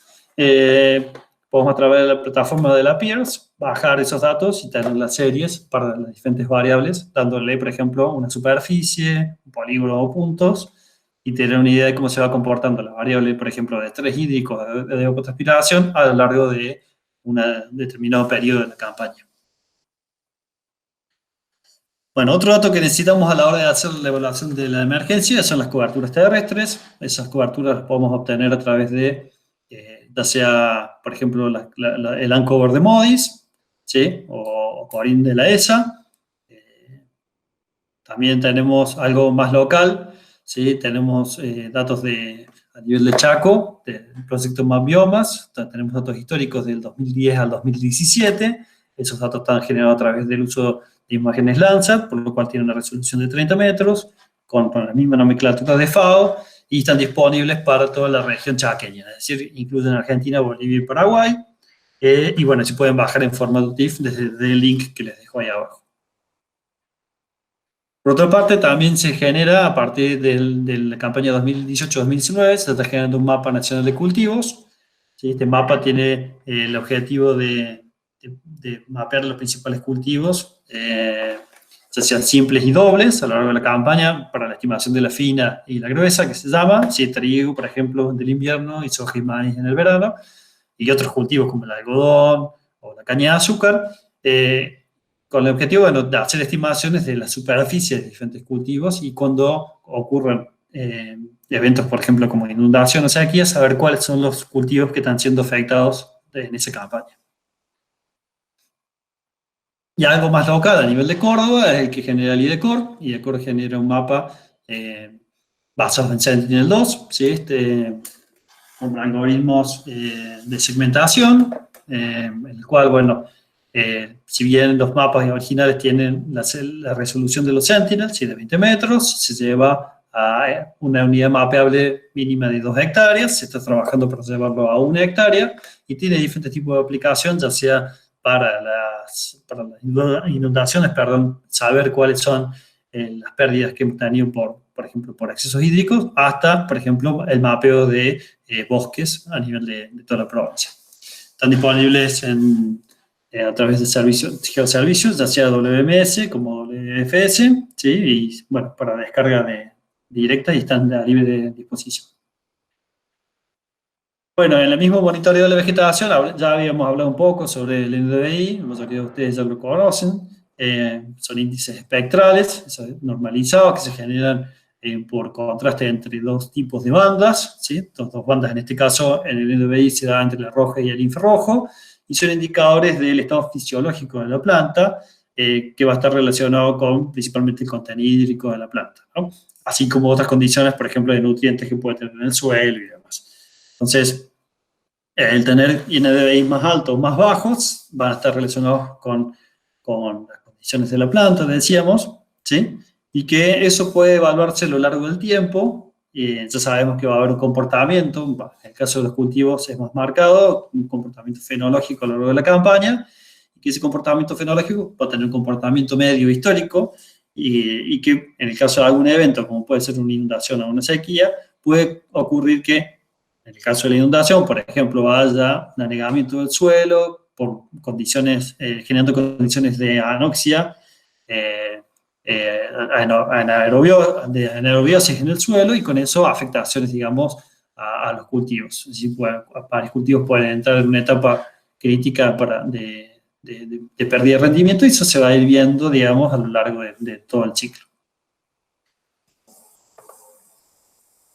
podemos a través de la plataforma de la Peers bajar esos datos y tener las series para las diferentes variables, dándole, por ejemplo, una superficie, un polígono o puntos, y tener una idea de cómo se va comportando la variable, por ejemplo, de estrés hídrico de evapotranspiración a lo largo de un determinado periodo de la campaña. Bueno, otro dato que necesitamos a la hora de hacer la evaluación de la emergencia son las coberturas terrestres. Esas coberturas las podemos obtener a través de, ya sea, por ejemplo, el Uncover de Modis, ¿sí? O Corin de la ESA. También tenemos algo más local, ¿sí? Tenemos datos a nivel de Chaco, del proyecto MapBiomas. Tenemos datos históricos del 2010 al 2017. Esos datos están generados a través del uso de imágenes Landsat, por lo cual tienen una resolución de 30 metros, con la misma nomenclatura de FAO, y están disponibles para toda la región chaqueña, es decir, incluyen Argentina, Bolivia y Paraguay. Y bueno, se pueden bajar en formato TIFF desde el link que les dejo ahí abajo. Por otra parte, también se genera, a partir de la campaña 2018-2019, se está generando un mapa nacional de cultivos. ¿Sí? Este mapa tiene el objetivo de mapear los principales cultivos, ya sean simples y dobles, a lo largo de la campaña, para la estimación de la fina y la gruesa, que se llama, si trigo, por ejemplo, del invierno, y soja y maíz en el verano, y otros cultivos como el algodón o la caña de azúcar, con el objetivo, bueno, de hacer estimaciones de la superficie de diferentes cultivos, y cuando ocurran eventos, por ejemplo, como inundación o sequía, saber cuáles son los cultivos que están siendo afectados en esa campaña. Y algo más local a nivel de Córdoba es el que genera el IDECOR. IDECOR genera un mapa basado en Sentinel-2, ¿sí? Con algoritmos de segmentación, en el cual, bueno, si bien los mapas originales tienen la resolución de los Sentinel, ¿sí? De 20 metros, se lleva a una unidad mapeable mínima de 2 hectáreas, se está trabajando para llevarlo a 1 hectárea, y tiene diferentes tipos de aplicación, ya sea para las inundaciones, saber cuáles son las pérdidas que hemos tenido por ejemplo, por excesos hídricos, hasta, por ejemplo, el mapeo de bosques a nivel de toda la provincia. Están disponibles a través de geoservicios, ya sea WMS como WFS, ¿sí? Y bueno, para descarga directa, y están a libre disposición. Bueno, en el mismo monitoreo de la vegetación ya habíamos hablado un poco sobre el NDVI, la mayoría de ustedes ya lo conocen. Son índices espectrales normalizados que se generan por contraste entre dos tipos de bandas, ¿sí? Dos bandas, en este caso, en el NDVI se da entre el rojo y el infrarrojo, y son indicadores del estado fisiológico de la planta, que va a estar relacionado con principalmente el contenido hídrico de la planta, ¿no? Así como otras condiciones, por ejemplo, de nutrientes que puede tener en el suelo y demás. Entonces, el tener NDVI más altos o más bajos van a estar relacionados con las condiciones de la planta, decíamos, ¿sí? Y que eso puede evaluarse a lo largo del tiempo. Y ya sabemos que va a haber un comportamiento, en el caso de los cultivos es más marcado, un comportamiento fenológico a lo largo de la campaña, y que ese comportamiento fenológico va a tener un comportamiento medio histórico, y que en el caso de algún evento, como puede ser una inundación o una sequía, puede ocurrir que en el caso de la inundación, por ejemplo, haya un anegamiento del suelo por condiciones, generando condiciones de anoxia, anaerobiosis en el suelo, y con eso afectaciones, digamos, a los cultivos. Es decir, varios cultivos pueden entrar en una etapa crítica de pérdida de rendimiento, y eso se va a ir viendo, digamos, a lo largo de todo el ciclo.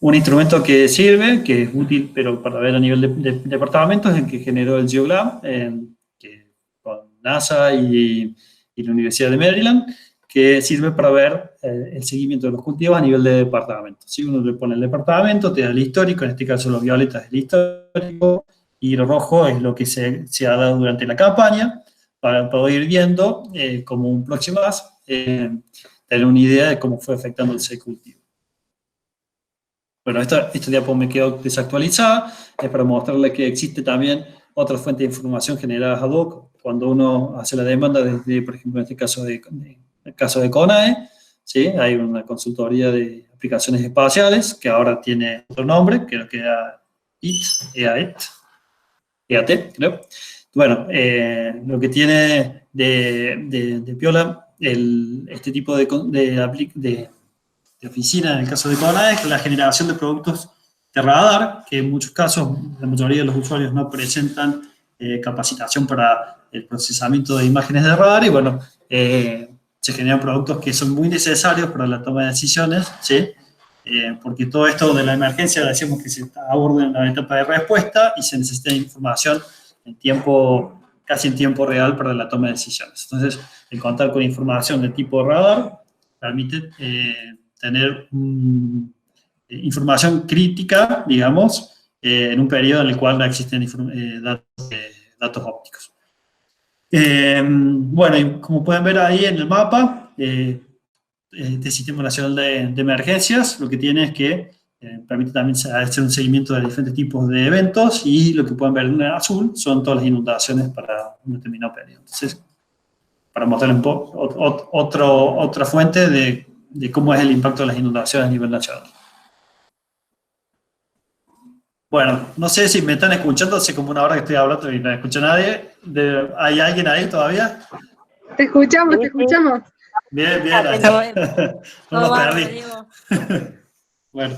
Un instrumento que sirve, que es útil, pero para ver a nivel de departamentos, es el que generó el GeoGlam, con NASA y la Universidad de Maryland, que sirve para ver el seguimiento de los cultivos a nivel de departamento. Si uno le pone el departamento, te da el histórico, en este caso los violetas es el histórico, y lo rojo es lo que se ha dado durante la campaña. para ir viendo como un próximo paso, tener una idea de cómo fue afectando el cultivo. Bueno, esta diapo me quedó desactualizada, es para mostrarle que existe también otra fuente de información generada ad hoc cuando uno hace la demanda desde, por ejemplo, en este caso el caso de CONAE, ¿sí? Hay una consultoría de aplicaciones espaciales que ahora tiene otro nombre, creo que era EAT, creo. Bueno, lo que tiene de piola este tipo de oficina, en el caso de CONAE, es la generación de productos de radar, que en muchos casos la mayoría de los usuarios no presentan capacitación para el procesamiento de imágenes de radar, y bueno, se generan productos que son muy necesarios para la toma de decisiones, ¿sí? Porque todo esto de la emergencia, decimos que se aborda en la etapa de respuesta y se necesita información casi en tiempo real para la toma de decisiones. Entonces, el contar con información de tipo radar permite tener información crítica, digamos, en un periodo en el cual no existen datos ópticos. Bueno, y como pueden ver ahí en el mapa, este Sistema Nacional de Emergencias, lo que tiene es que permite también hacer un seguimiento de diferentes tipos de eventos, y lo que pueden ver en azul son todas las inundaciones para un determinado periodo. Entonces, para mostrarles un poco otra fuente de cómo es el impacto de las inundaciones a nivel nacional. Bueno, no sé si me están escuchando, hace como una hora que estoy hablando y no escucha nadie. ¿Hay alguien ahí todavía? Te escuchamos, te escuchamos. Bien, bien. No nos perdí. Bueno,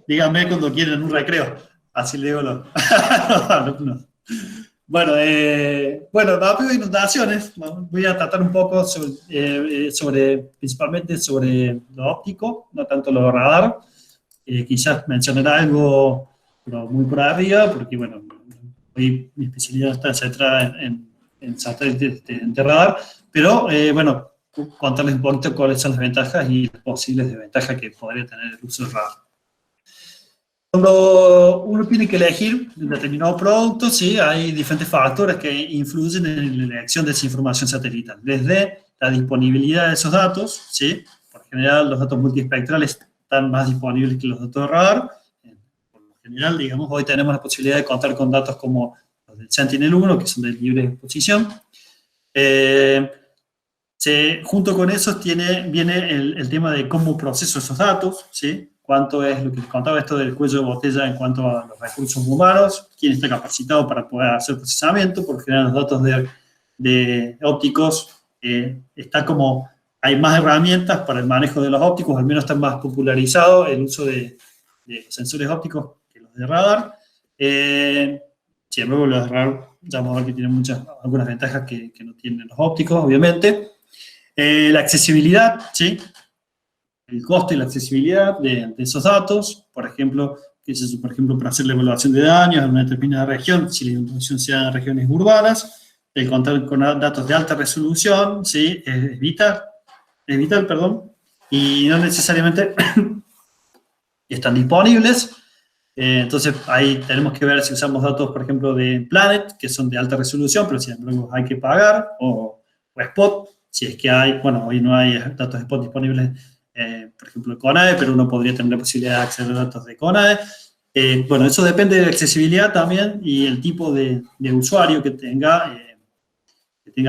díganme cuando quieren un recreo. Así le digo los alumnos. Bueno, rápido de inundaciones. Voy a tratar un poco principalmente sobre lo óptico, no tanto lo radar. Quizás mencionar algo, pero muy por arriba, porque bueno, hoy mi especialidad está centrada en satélites de radar, pero bueno, contarles un poquito cuáles son las ventajas y las posibles desventajas que podría tener el uso del radar. Cuando uno tiene que elegir un determinado producto, ¿sí? Hay diferentes factores que influyen en la elección de esa información satelital. Desde la disponibilidad de esos datos, ¿sí? Por general, los datos multiespectrales están más disponibles que los datos de radar. Por lo general, digamos, hoy tenemos la posibilidad de contar con datos como los del Sentinel-1, que son de libre exposición. Junto con eso viene el tema de cómo proceso esos datos, ¿sí? Cuánto es lo que les contaba esto del cuello de botella en cuanto a los recursos humanos, quién está capacitado para poder hacer procesamiento, porque generar los datos de ópticos hay más herramientas para el manejo de los ópticos, al menos está más popularizado el uso de sensores ópticos que los de radar. Sin embargo, los de radar ya vamos a ver que tienen algunas ventajas que no tienen los ópticos, obviamente. La accesibilidad, ¿sí? El costo y la accesibilidad de esos datos, por ejemplo, para hacer la evaluación de daños en una determinada región, si la inundación sea en regiones urbanas, el contar con datos de alta resolución, ¿sí? Es vital, y no necesariamente están disponibles. Entonces, ahí tenemos que ver si usamos datos, por ejemplo, de Planet, que son de alta resolución, pero sin embargo hay que pagar, o Spot, si es que hay, bueno, hoy no hay datos de Spot disponibles, por ejemplo, de CONAE, pero uno podría tener la posibilidad de acceder a datos de CONAE. Bueno, eso depende de la accesibilidad también y el tipo de usuario que tenga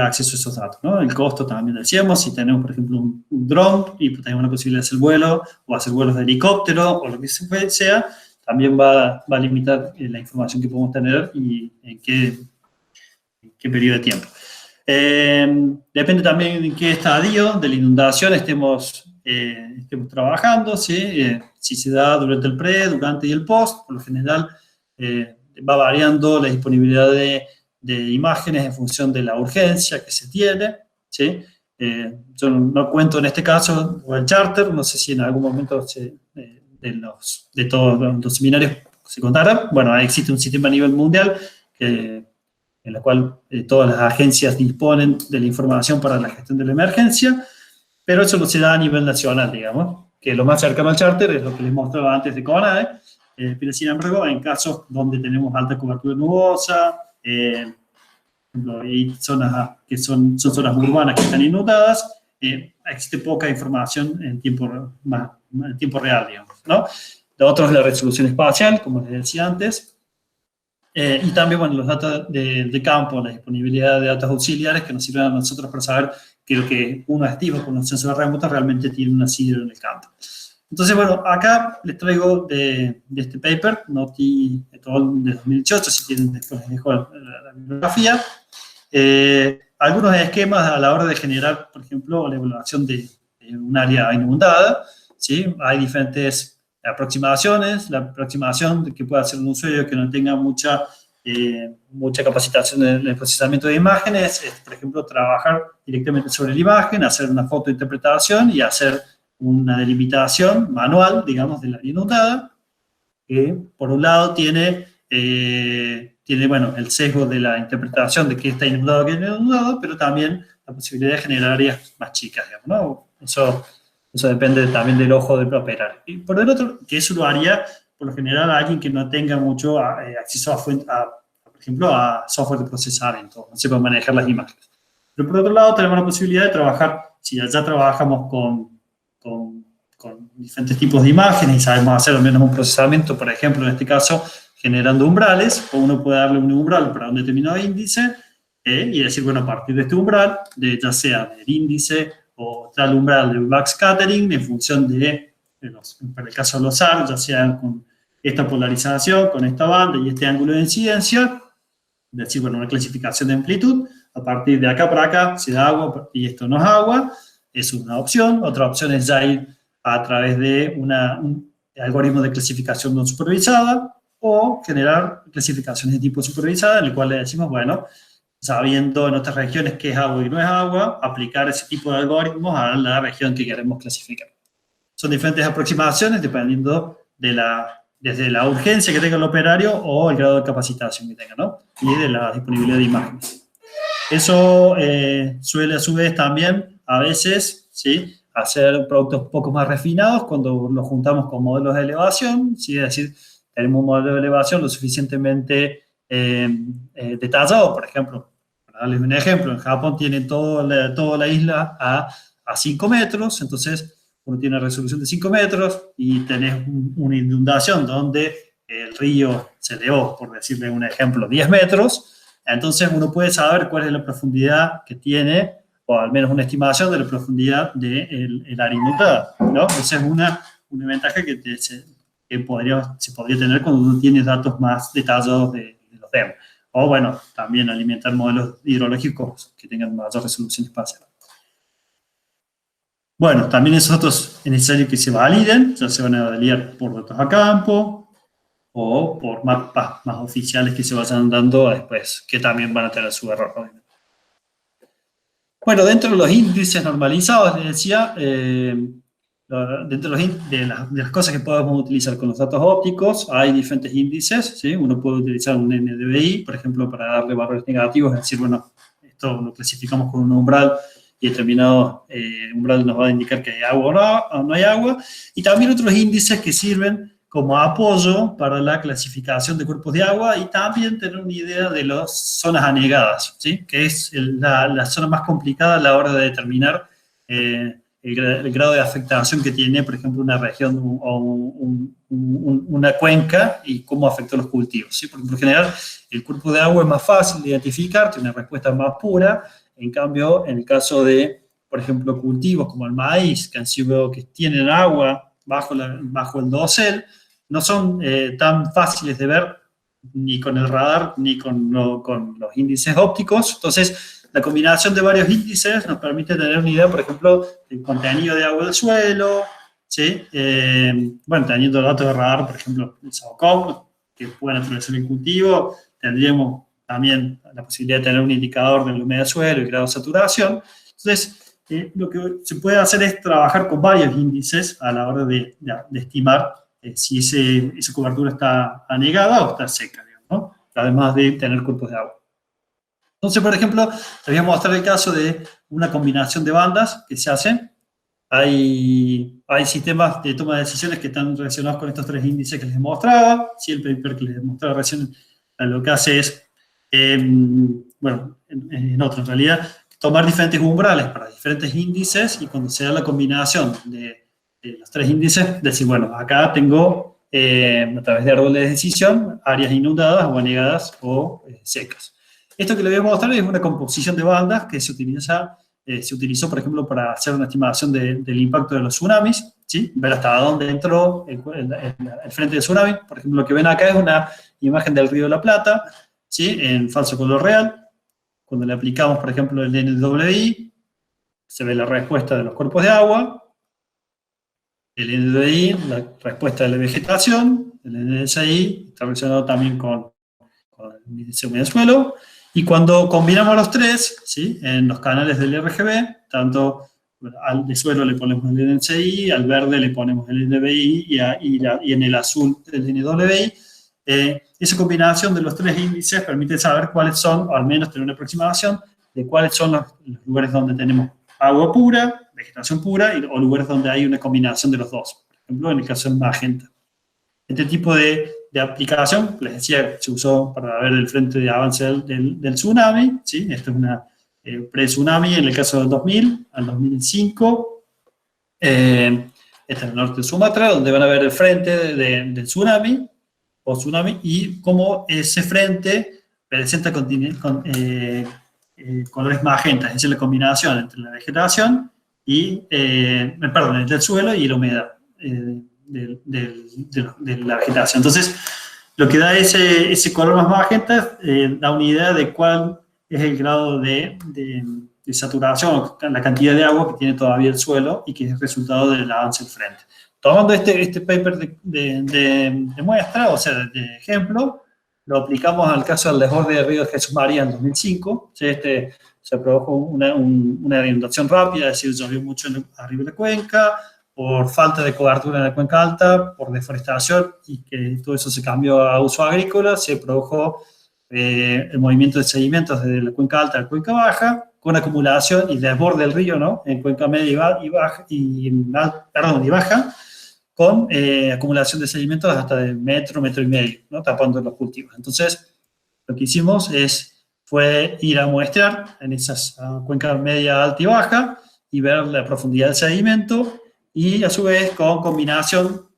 acceso a esos datos, ¿no? El costo también decíamos, si tenemos, por ejemplo, un dron y tenemos la posibilidad de hacer vuelo o hacer vuelos de helicóptero o lo que sea, también va a limitar la información que podemos tener y en qué periodo de tiempo. Depende también en qué estadio de la inundación estemos trabajando, ¿sí? Si se da durante el pre, durante y el post, por lo general va variando la disponibilidad de imágenes en función de la urgencia que se tiene, ¿sí? Yo no cuento en este caso con el charter, no sé si en algún momento de todos los seminarios se contará. Bueno, existe un sistema a nivel mundial en el cual todas las agencias disponen de la información para la gestión de la emergencia, pero eso no se da a nivel nacional, digamos, que lo más cercano al charter es lo que les mostraba antes de CONAE, pero sin embargo, en casos donde tenemos alta cobertura nubosa, ejemplo, hay zonas que son zonas urbanas que están inundadas, existe poca información en tiempo real, digamos, ¿no? Lo otro es la resolución espacial, como les decía antes, y también, bueno, los datos de campo, la disponibilidad de datos auxiliares que nos sirven a nosotros para saber que lo que uno estima con los sensores remotos realmente tiene un asidero en el campo. Entonces, bueno, acá les traigo de este paper, Noti et al. De 2018, si quieren después les dejo la bibliografía, algunos esquemas a la hora de generar, por ejemplo, la evaluación de un área inundada, ¿sí? Hay diferentes aproximaciones. La aproximación que pueda hacer un usuario que no tenga mucha capacitación en el procesamiento de imágenes es, por ejemplo, trabajar directamente sobre la imagen, hacer una fotointerpretación y hacer una delimitación manual, digamos, de la área inundada, que por un lado tiene, bueno, el sesgo de la interpretación de qué está inundado, qué no está inundado, pero también la posibilidad de generar áreas más chicas, digamos, ¿no? Eso depende también del ojo del operario. Y por el otro, que eso lo haría, por lo general, a alguien que no tenga mucho acceso por ejemplo, a software de procesamiento, no sepa manejar las imágenes. Pero por otro lado, tenemos la posibilidad de trabajar, si ya trabajamos con diferentes tipos de imágenes y sabemos hacer al menos un procesamiento, por ejemplo, en este caso, generando umbrales, o uno puede darle un umbral para un determinado índice y decir, bueno, a partir de este umbral, ya sea del índice o tal umbral de backscattering, en función para el caso de los AR, ya sea con esta polarización, con esta banda y este ángulo de incidencia, decir, bueno, una clasificación de amplitud, a partir de acá para acá se da agua y esto no es agua, es una opción. Otra opción es ya ir a través de un algoritmo de clasificación no supervisada o generar clasificaciones de tipo supervisada, en el cual le decimos, bueno, sabiendo en otras regiones qué es agua y no es agua, aplicar ese tipo de algoritmos a la región que queremos clasificar. Son diferentes aproximaciones dependiendo desde la urgencia que tenga el operario o el grado de capacitación que tenga, ¿no? Y de la disponibilidad de imágenes. Eso suele a su vez también, a veces, ¿sí?, hacer productos un poco más refinados cuando los juntamos con modelos de elevación, ¿sí? Es decir, tenemos un modelo de elevación lo suficientemente detallado, por ejemplo, para darles un ejemplo, en Japón tienen toda la isla a 5 metros, entonces uno tiene una resolución de 5 metros y tenés una inundación donde el río se elevó, por decirle un ejemplo, 10 metros, entonces uno puede saber cuál es la profundidad que tiene, o al menos una estimación de la profundidad del área inundada, ¿no? Esa es una ventaja que se podría tener cuando uno tiene datos más detallados de los temas. O, bueno, también alimentar modelos hidrológicos que tengan mayor resolución espacial. Bueno, también esos datos es necesario que se validen, ya se van a validar por datos a campo o por mapas más oficiales que se vayan dando después, que también van a tener su error, obviamente. Bueno, dentro de los índices normalizados, les decía, dentro de las cosas que podemos utilizar con los datos ópticos, hay diferentes índices, ¿sí? Uno puede utilizar un NDVI, por ejemplo, para darle valores negativos, es decir, bueno, esto lo clasificamos con un umbral y determinado umbral nos va a indicar que hay agua o no hay agua, y también otros índices que sirven como apoyo para la clasificación de cuerpos de agua y también tener una idea de las zonas anegadas, ¿sí? Que es la zona más complicada a la hora de determinar el grado de afectación que tiene, por ejemplo, una región o una cuenca y cómo afectó los cultivos, ¿sí? Porque por lo general el cuerpo de agua es más fácil de identificar, tiene una respuesta más pura. En cambio, en el caso de, por ejemplo, cultivos como el maíz, que tienen agua bajo el dosel, no son tan fáciles de ver ni con el radar ni con los índices ópticos. Entonces, la combinación de varios índices nos permite tener una idea, por ejemplo, del contenido de agua del suelo, ¿sí? Bueno, teniendo datos de radar, por ejemplo, el SAOCOM, que pueden atravesar el cultivo, tendríamos también la posibilidad de tener un indicador de la humedad del suelo y grado de saturación. Entonces, lo que se puede hacer es trabajar con varios índices a la hora de estimar si esa cobertura está anegada o está seca, digamos, ¿no? Además de tener cuerpos de agua. Entonces, por ejemplo, les voy a mostrar el caso de una combinación de bandas que se hacen. Hay sistemas de toma de decisiones que están relacionados con estos tres índices que les mostraba. Sí, el paper que les mostraba recién lo que hace es, bueno, en otro en realidad, tomar diferentes umbrales para diferentes índices y cuando se da la combinación de los tres índices, decir, bueno, acá tengo, a través de árboles de decisión, áreas inundadas o anegadas o secas. Esto que le voy a mostrar es una composición de bandas que se utilizó, por ejemplo, para hacer una estimación del impacto de los tsunamis, ¿sí? Ver hasta dónde entró el frente del tsunami. Por ejemplo, lo que ven acá es una imagen del Río de la Plata, ¿sí? En falso color real. Cuando le aplicamos, por ejemplo, el NWI, se ve la respuesta de los cuerpos de agua, el NDI, la respuesta de la vegetación, el NSI está relacionado también con el índice de humedad del suelo, y cuando combinamos los tres, ¿sí? En los canales del RGB, tanto al de suelo le ponemos el NSI, al verde le ponemos el NBI y en el azul el NWI, esa combinación de los tres índices permite saber cuáles son, o al menos tener una aproximación de cuáles son los lugares donde tenemos agua pura, vegetación pura, o lugares donde hay una combinación de los dos. Por ejemplo, en el caso del magenta. Este tipo de aplicación, les decía, se usó para ver el frente de avance del tsunami, ¿sí? Esto es una pre-tsunami en el caso del 2000 al 2005. Este es el norte de Sumatra, donde van a ver el frente del tsunami, o tsunami, y cómo ese frente presenta colores magenta, es decir, la combinación entre la vegetación y, entre el suelo y la humedad de la vegetación. Entonces, lo que da ese color más magenta da una idea de cuál es el grado de saturación, la cantidad de agua que tiene todavía el suelo y que es el resultado del avance del frente. Tomando este paper de muestra, o sea, de ejemplo, lo aplicamos al caso del desborde del río de Jesús María en 2005. ¿Sí? Se produjo una inundación rápida, es decir, llovió mucho arriba de la cuenca, por falta de cobertura en la cuenca alta, por deforestación, y que todo eso se cambió a uso agrícola, se produjo el movimiento de sedimentos desde la cuenca alta a la cuenca baja, con acumulación y desborde del río, ¿no? En cuenca media y baja, con acumulación de sedimentos hasta de metro y medio, ¿no? Tapando los cultivos. Entonces, lo que hicimos fue ir a muestrar en esas cuencas media, alta y baja y ver la profundidad del sedimento y, a su vez, con combinación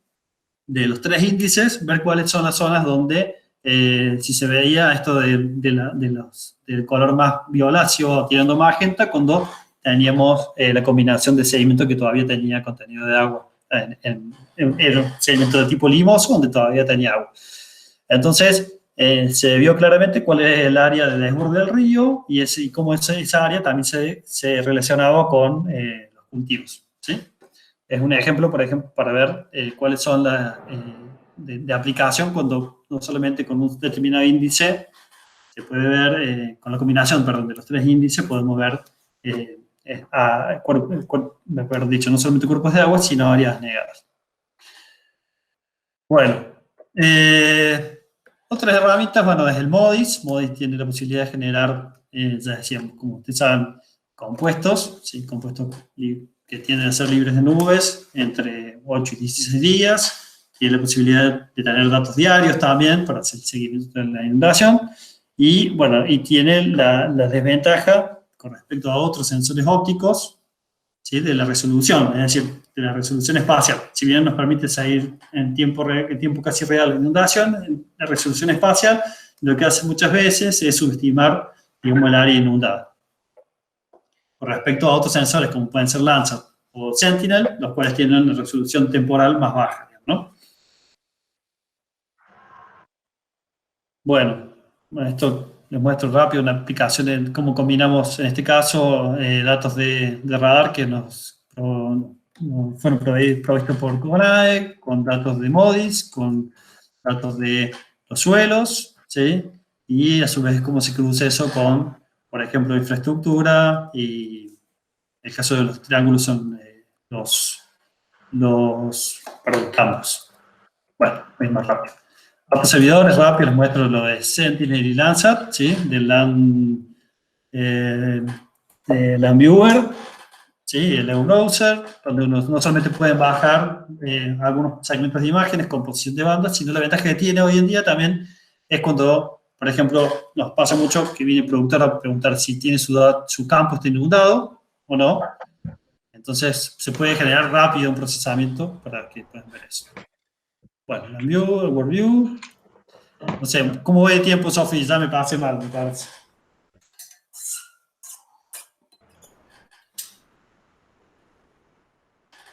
de los tres índices, ver cuáles son las zonas donde, si se veía esto del color más violáceo tirando magenta, cuando teníamos la combinación de sedimento que todavía tenía contenido de agua. Era un sedimento de tipo limoso donde todavía tenía agua. Entonces, se vio claramente cuál es el área de desborde del río y cómo esa área también se relacionaba con los cultivos. ¿Sí? Es un ejemplo, por ejemplo, para ver cuáles son las de aplicación cuando no solamente con un determinado índice se puede ver, con la combinación, perdón, de los tres índices podemos ver mejor dicho, no solamente cuerpos de agua, sino áreas negadas. Bueno, otras herramientas, bueno, es el MODIS. MODIS tiene la posibilidad de generar, ya decíamos, como ustedes saben, compuestos, ¿sí? Compuestos que tienden a ser libres de nubes entre 8 y 16 días. Tiene la posibilidad de tener datos diarios también para hacer el seguimiento de la inundación. Y, bueno, y tiene la desventaja con respecto a otros sensores ópticos, ¿sí? De la resolución, es decir, de la resolución espacial. Si bien nos permite seguir en tiempo casi real la inundación, la resolución espacial lo que hace muchas veces es subestimar, digamos, el área inundada. Con respecto a otros sensores, como pueden ser Landsat o Sentinel, los cuales tienen una resolución temporal más baja, ¿no? Bueno, esto les muestro rápido una aplicación de cómo combinamos, en este caso, datos de radar que nos fueron provistos por CONAE, con datos de MODIS, con datos de los suelos, ¿sí? Y a su vez cómo se cruza eso con, por ejemplo, infraestructura, y el caso de los triángulos son los campos. Bueno, voy más rápido. Otros servidores rápidos, les muestro lo de Sentinel y Landsat, ¿sí? Del LandViewer, ¿sí? El browser, donde uno no solamente puede bajar algunos segmentos de imágenes con posición de banda, sino la ventaja que tiene hoy en día también es cuando Por ejemplo, nos pasa mucho que viene el productor a preguntar si tiene su campo está inundado o no. Entonces, se puede generar rápido un procesamiento para que puedan ver eso. Bueno, la view, el worldview. No sé, ¿cómo voy de tiempo, Sofi? Ya me pasé mal, me parece.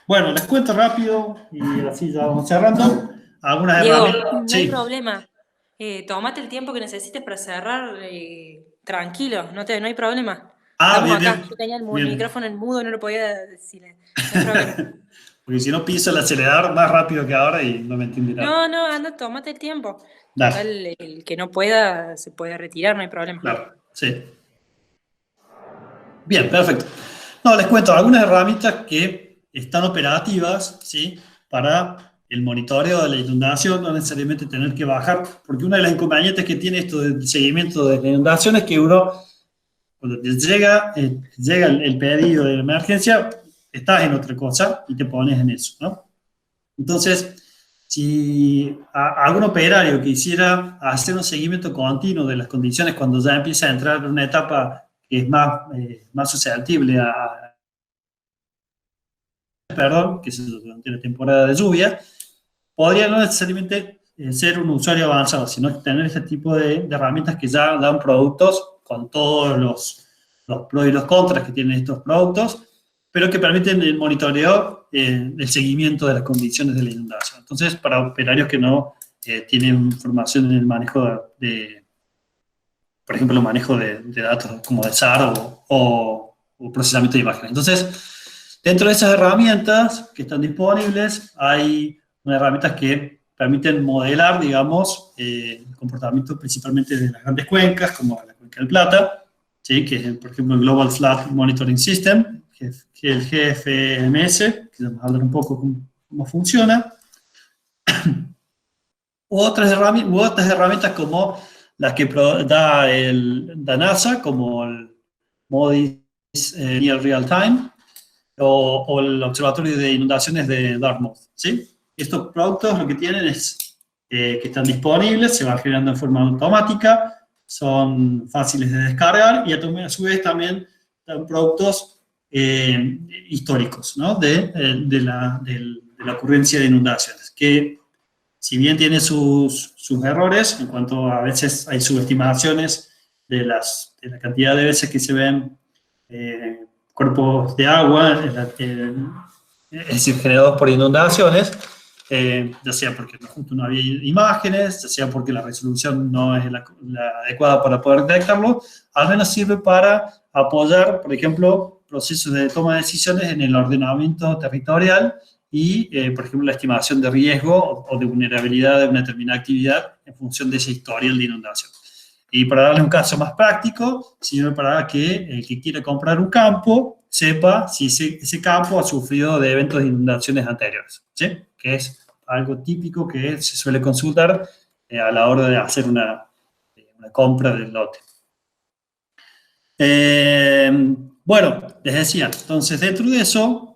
Bueno, les cuento rápido y así ya vamos cerrando. Algunas Diego, herramientas. no hay problema. Tómate el tiempo que necesites para cerrar, tranquilo, no hay problema. Estamos Bien, acá. bien. Yo tenía el Bien. micrófono en mudo, no lo podía decir. No hay problema. Porque si no piso el acelerador más rápido que ahora y no me entiende nada. No, anda, tómate el tiempo. Dale. Total, el que no pueda se puede retirar, no hay problema. Claro, sí. Bien, perfecto. No, les cuento algunas herramientas que están operativas, ¿sí? Para el monitoreo de la inundación, no necesariamente tener que bajar, porque una de las inconvenientes que tiene esto del seguimiento de la inundación es que uno, cuando te llega el pedido de emergencia, estás en otra cosa y te pones en eso, ¿no? Entonces, si algún operario quisiera hacer un seguimiento continuo de las condiciones cuando ya empieza a entrar en una etapa que es más susceptible que es durante la temporada de lluvia, podría no necesariamente ser un usuario avanzado, sino tener este tipo de herramientas que ya dan productos con todos los pros y los contras que tienen estos productos, pero que permiten el monitoreo, el seguimiento de las condiciones de la inundación. Entonces, para operarios que no tienen formación en el manejo por ejemplo, el manejo de datos como de SAR o procesamiento de imágenes. Entonces, dentro de esas herramientas que están disponibles, hay unas herramientas que permiten modelar, digamos, el comportamiento principalmente de las grandes cuencas, como la Cuenca del Plata, ¿sí? Que es, por ejemplo, el Global Flood Monitoring System, que es el GFMS, que vamos a hablar un poco cómo funciona. U otras herramientas como las que da NASA, como el MODIS Near Real Time, o el Observatorio de Inundaciones de Dartmouth, ¿sí? Estos productos lo que tienen es que están disponibles, se van generando en forma automática, son fáciles de descargar y a su vez también dan productos históricos, ¿no? de la ocurrencia de inundaciones, que si bien tiene sus errores, en cuanto a veces hay subestimaciones de la cantidad de veces que se ven cuerpos de agua, es decir, generados por inundaciones, ya sea porque justo no había imágenes, ya sea porque la resolución no es la adecuada para poder detectarlo, al menos sirve para apoyar, por ejemplo, procesos de toma de decisiones en el ordenamiento territorial y, por ejemplo, la estimación de riesgo o de vulnerabilidad de una determinada actividad en función de ese historial de inundación. Y para darle un caso más práctico, sirve para que el que quiera comprar un campo sepa si ese campo ha sufrido de eventos de inundaciones anteriores, ¿sí? Que es algo típico que se suele consultar a la hora de hacer una compra del lote. Bueno, les decía, entonces dentro de eso,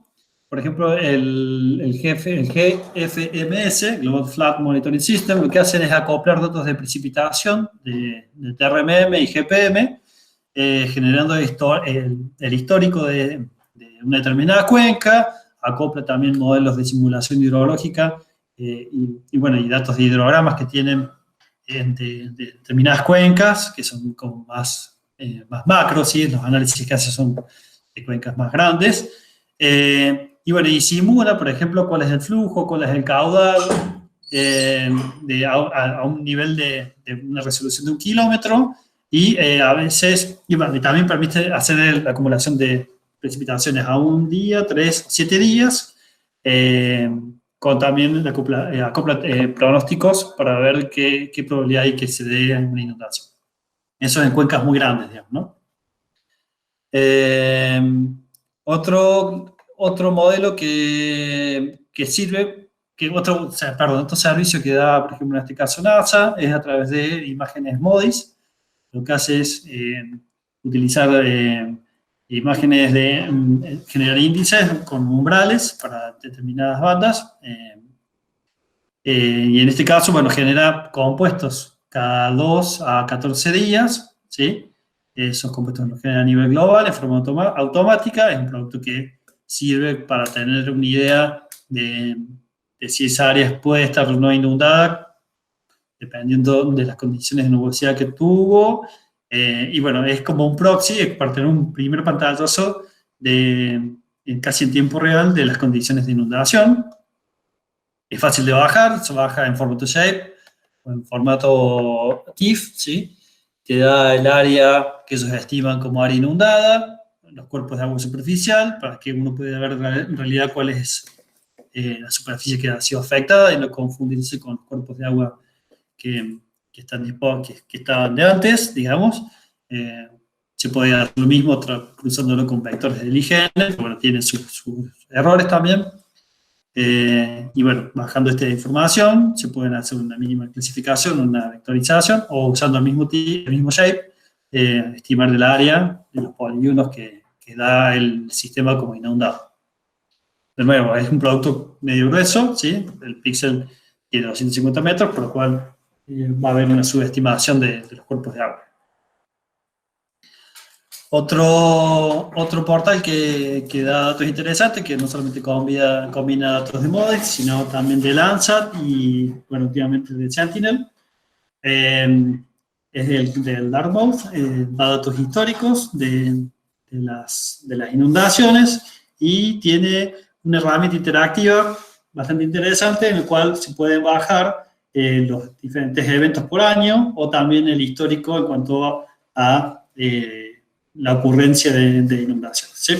por ejemplo, el GFMS, Global Flood Monitoring System, lo que hacen es acoplar datos de precipitación de TRMM y GPM, generando el histórico de una determinada cuenca, acopla también modelos de simulación hidrológica y datos de hidrogramas que tienen de determinadas cuencas, que son como más macros, ¿sí? Los análisis que hace son de cuencas más grandes. Y simula, por ejemplo, cuál es el flujo, cuál es el caudal, a un nivel de una resolución de 1 kilómetro, y a veces, y también permite hacer la acumulación de precipitaciones a 1 día, 3 o 7 días, con también acopla pronósticos para ver qué probabilidad hay que se dé en una inundación. Eso en cuencas muy grandes, digamos, ¿no? Otro modelo que sirve, otro servicio que da, por ejemplo, en este caso NASA, es a través de imágenes MODIS. Lo que hace es utilizar imágenes generar índices con umbrales para determinadas bandas. Y en este caso, genera compuestos cada 2 a 14 días, ¿sí? Esos compuestos los generan a nivel global en forma automática. Es un producto que sirve para tener una idea de si esa área puede estar o no inundada, dependiendo de las condiciones de nubosidad que tuvo. Y bueno, es como un proxy para tener un primer pantallazo casi en tiempo real de las condiciones de inundación. Es fácil de bajar, se baja en formato shape o en formato TIFF, ¿sí? Te da el área que ellos estiman como área inundada, los cuerpos de agua superficial, para que uno pueda ver en realidad cuál es la superficie que ha sido afectada y no confundirse con los cuerpos de agua que estaban de antes, digamos. Se puede hacer lo mismo cruzándolo con vectores de Lie, que bueno, tienen sus errores también. Y bueno, bajando esta información, se pueden hacer una mínima clasificación, una vectorización, o usando el mismo shape, estimar el área de los polígonos que da el sistema como inundado. De nuevo, es un producto medio grueso, ¿sí? El píxel tiene 250 metros, por lo cual va a haber una subestimación de los cuerpos de agua. Otro portal que da datos interesantes, que no solamente combina datos de Modex, sino también de Landsat y, bueno, últimamente de Sentinel, es el del Dartmouth. Da datos históricos de las inundaciones y tiene una herramienta interactiva bastante interesante en la cual se pueden bajar los diferentes eventos por año o también el histórico en cuanto a la ocurrencia de inundaciones, ¿sí?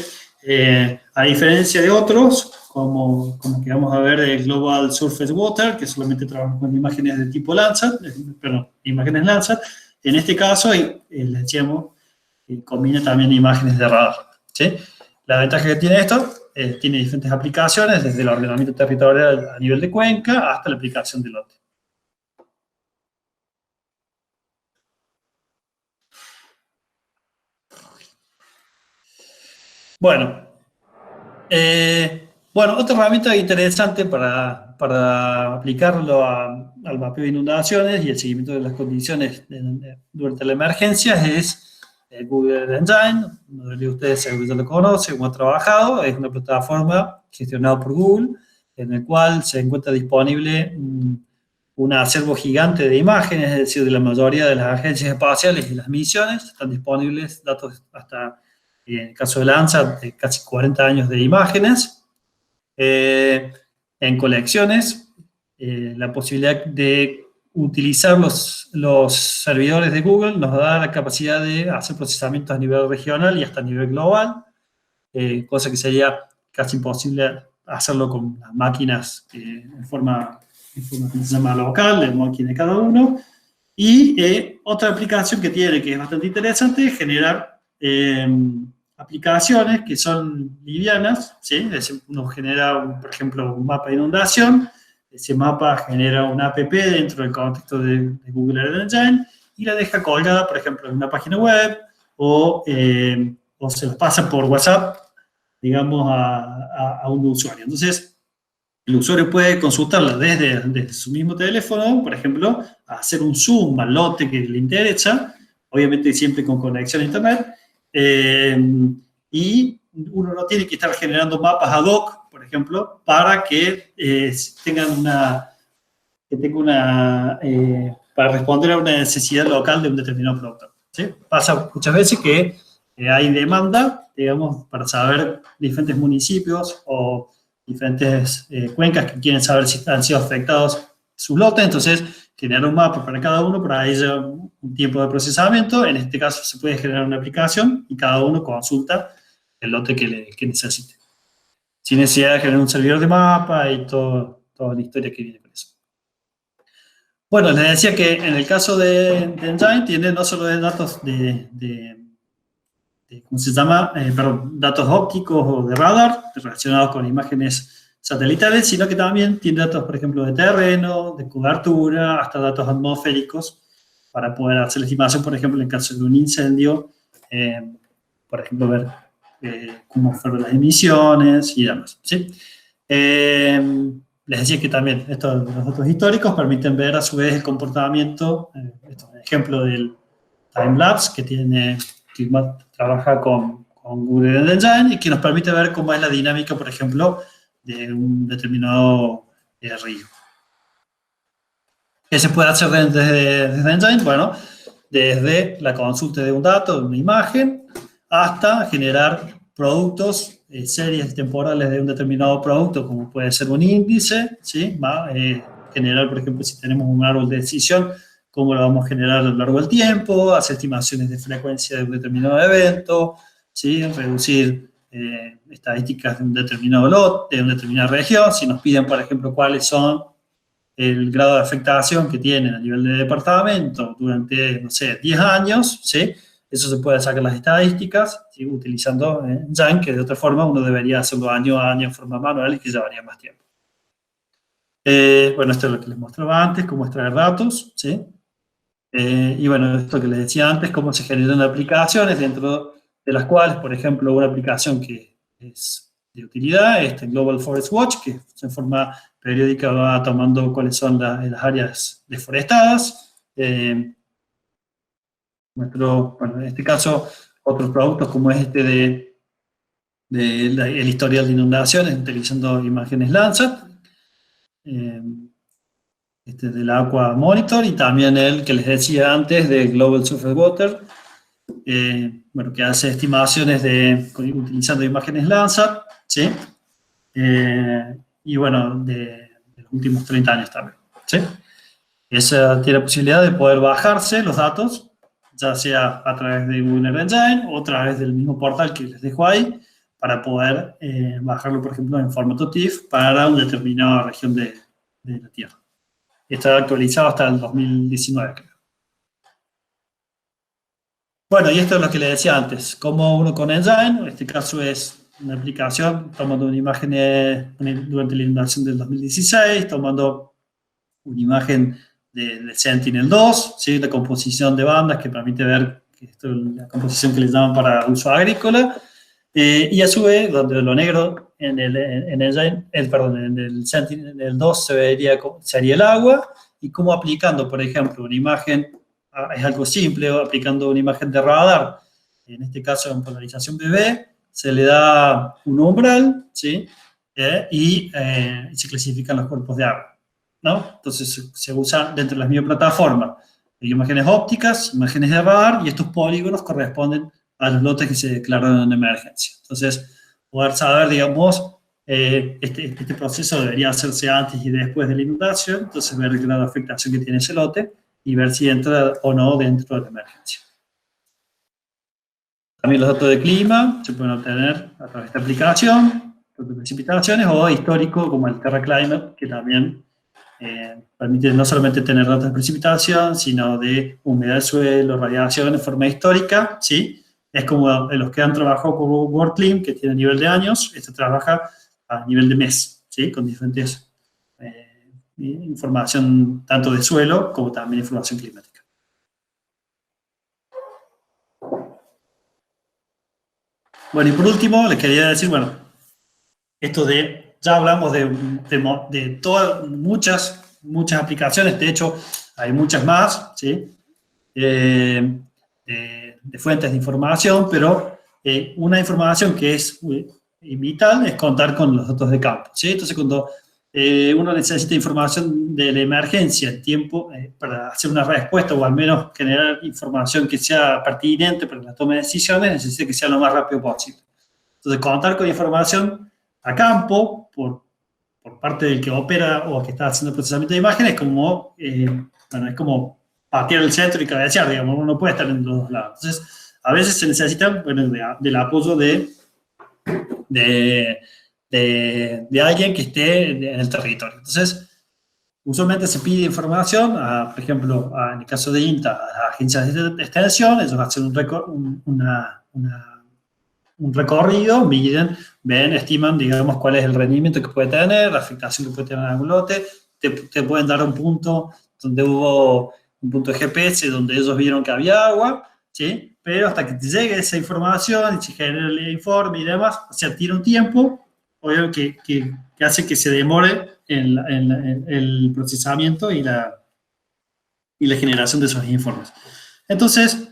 A diferencia de otros, como que vamos a ver el Global Surface Water, que solamente trabaja con imágenes de tipo Landsat, imágenes Landsat, en este caso, el HMO combina también imágenes de radar, ¿sí? La ventaja que tiene esto, tiene diferentes aplicaciones, desde el ordenamiento territorial a nivel de cuenca hasta la aplicación de lote. Bueno, otra herramienta interesante para aplicarlo al mapeo de inundaciones y el seguimiento de las condiciones durante la emergencia es Google Earth Engine. Uno de ustedes seguro ya lo conoce, como ha trabajado. Es una plataforma gestionada por Google, en el cual se encuentra disponible un acervo gigante de imágenes, es decir, de la mayoría de las agencias espaciales y las misiones. Están disponibles datos hasta, en el caso de Landsat, de casi 40 años de imágenes, en colecciones. La posibilidad de utilizar los servidores de Google nos da la capacidad de hacer procesamientos a nivel regional y hasta a nivel global, cosa que sería casi imposible hacerlo con las máquinas en forma que se llama local, de máquina de cada uno. Y otra aplicación que tiene, que es bastante interesante, es generar aplicaciones que son livianas, ¿sí? Es decir, uno genera, por ejemplo, un mapa de inundación, ese mapa genera un app dentro del contexto de Google Earth Engine y la deja colgada, por ejemplo, en una página web o se la pasa por WhatsApp, digamos, a un usuario. Entonces, el usuario puede consultarla desde su mismo teléfono, por ejemplo, hacer un zoom al lote que le interesa, obviamente siempre con conexión a internet, y uno no tiene que estar generando mapas ad hoc, por ejemplo, para que para responder a una necesidad local de un determinado producto, ¿sí? Pasa muchas veces que hay demanda, digamos, para saber diferentes municipios o diferentes cuencas que quieren saber si han sido afectados sus lotes, entonces generar un mapa para cada uno, para ello un tiempo de procesamiento. En este caso se puede generar una aplicación y cada uno consulta el lote que necesite, sin necesidad de generar un servidor de mapa y toda la historia que viene con eso. Bueno, les decía que en el caso de Engine tiene no solo de datos ¿cómo se llama? Datos ópticos o de radar relacionados con imágenes satelitales, sino que también tiene datos, por ejemplo, de terreno, de cobertura, hasta datos atmosféricos para poder hacer la estimación, por ejemplo, en caso de un incendio, por ejemplo, ver cómo fueron las emisiones y demás, ¿sí? les decía que también los datos históricos permiten ver a su vez el comportamiento, esto es un ejemplo del timelapse que trabaja con Google Engine y que nos permite ver cómo es la dinámica, por ejemplo, de un determinado río. ¿Qué se puede hacer desde Engine? Bueno, desde la consulta de un dato, de una imagen, hasta generar productos, series temporales de un determinado producto, como puede ser un índice, ¿sí? Generar, por ejemplo, si tenemos un árbol de decisión, cómo lo vamos a generar a lo largo del tiempo, hacer estimaciones de frecuencia de un determinado evento, ¿sí? Reducir estadísticas de un determinado lote, de una determinada región. Si nos piden, por ejemplo, cuáles son el grado de afectación que tienen a nivel de departamento durante, no sé, 10 años, ¿sí? Eso se puede sacar las estadísticas, ¿sí? Utilizando Engine, que de otra forma uno debería hacerlo año a año en forma manual y que llevaría más tiempo. Bueno, esto es lo que les mostraba antes, cómo extraer datos, ¿sí? Y bueno, esto que les decía antes, cómo se generan aplicaciones, dentro de las cuales, por ejemplo, una aplicación que es de utilidad, Global Forest Watch, que en forma periódica va tomando cuáles son las áreas deforestadas. Bueno, en este caso, otros productos como es el historial de inundaciones, utilizando imágenes Landsat, del Aqua Monitor, y también el que les decía antes de Global Surface Water, bueno, que hace estimaciones utilizando imágenes Landsat, ¿sí? Y bueno, de los últimos 30 años también, ¿sí? Esa tiene la posibilidad de poder bajarse los datos, ya sea a través de Google Engine o a través del mismo portal que les dejo ahí, para poder bajarlo, por ejemplo, en formato TIFF para una determinada región de la Tierra. Está actualizado hasta el 2019, creo. Bueno, y esto es lo que les decía antes. Como uno con Engine, en este caso es una aplicación tomando una imagen durante la inundación del 2016, tomando una imagen del Sentinel-2, ¿sí? La composición de bandas que permite ver la composición que les llaman para uso agrícola, y a su vez, donde lo negro en el Sentinel-2 sería el agua, y como aplicando, por ejemplo, una imagen, es algo simple, aplicando una imagen de radar, en este caso en polarización BB, se le da un umbral, ¿sí? Y se clasifican los cuerpos de agua, ¿no? Entonces se usan dentro de la misma plataforma imágenes ópticas, imágenes de radar, y estos polígonos corresponden a los lotes que se declararon en emergencia. Entonces, poder saber, digamos, este proceso debería hacerse antes y después de la inundación, entonces ver el grado de afectación que tiene ese lote y ver si entra o no dentro de la emergencia. También los datos de clima se pueden obtener a través de esta aplicación, de precipitaciones o histórico como el TerraClimate, que también permite no solamente tener datos de precipitación, sino de humedad del suelo, radiación en forma histórica, ¿sí? Es como los que han trabajado con WorldClim, que tiene nivel de años, esto trabaja a nivel de mes, ¿sí? Con diferentes información tanto de suelo como también información climática. Bueno, y por último, les quería decir, bueno, esto ya hablamos de todas, muchas aplicaciones, de hecho, hay muchas más, ¿sí? De fuentes de información, pero una información que es vital es contar con los datos de campo, ¿sí? Entonces, cuando uno necesita información de la emergencia en tiempo para hacer una respuesta o al menos generar información que sea pertinente para la toma de decisiones, necesita que sea lo más rápido posible. Entonces, contar con información a campo por parte del que opera o que está haciendo procesamiento de imágenes es como, bueno, es como patear el centro y cabecear, digamos, uno no puede estar en los dos lados. Entonces, a veces se necesita, bueno, del apoyo de alguien que esté en el territorio. Entonces, usualmente se pide información, por ejemplo, en el caso de INTA, a agencias de extensión, ellos hacen un recorrido, miden, ven, estiman, digamos, cuál es el rendimiento que puede tener, la afectación que puede tener en algún lote, te pueden dar un punto donde hubo un punto de GPS donde ellos vieron que había agua, ¿sí? Pero hasta que te llegue esa información y se genere el informe y demás, o sea, tiene un tiempo, obvio, que hace que se demore el procesamiento y la generación de esos informes. Entonces,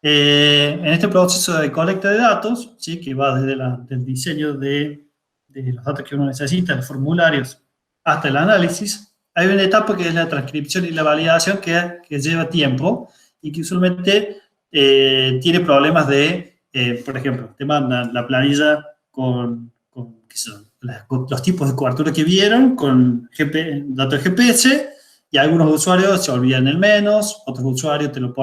en este proceso de colecta de datos, ¿sí? Que va desde del diseño de los datos que uno necesita, los formularios, hasta el análisis, hay una etapa que es la transcripción y la validación que lleva tiempo y que usualmente tiene problemas por ejemplo, te mandan la planilla con ¿qué son? Los tipos de cobertura que vieron, con datos de GPS, y algunos usuarios se olvidan el menos, otros usuarios te lo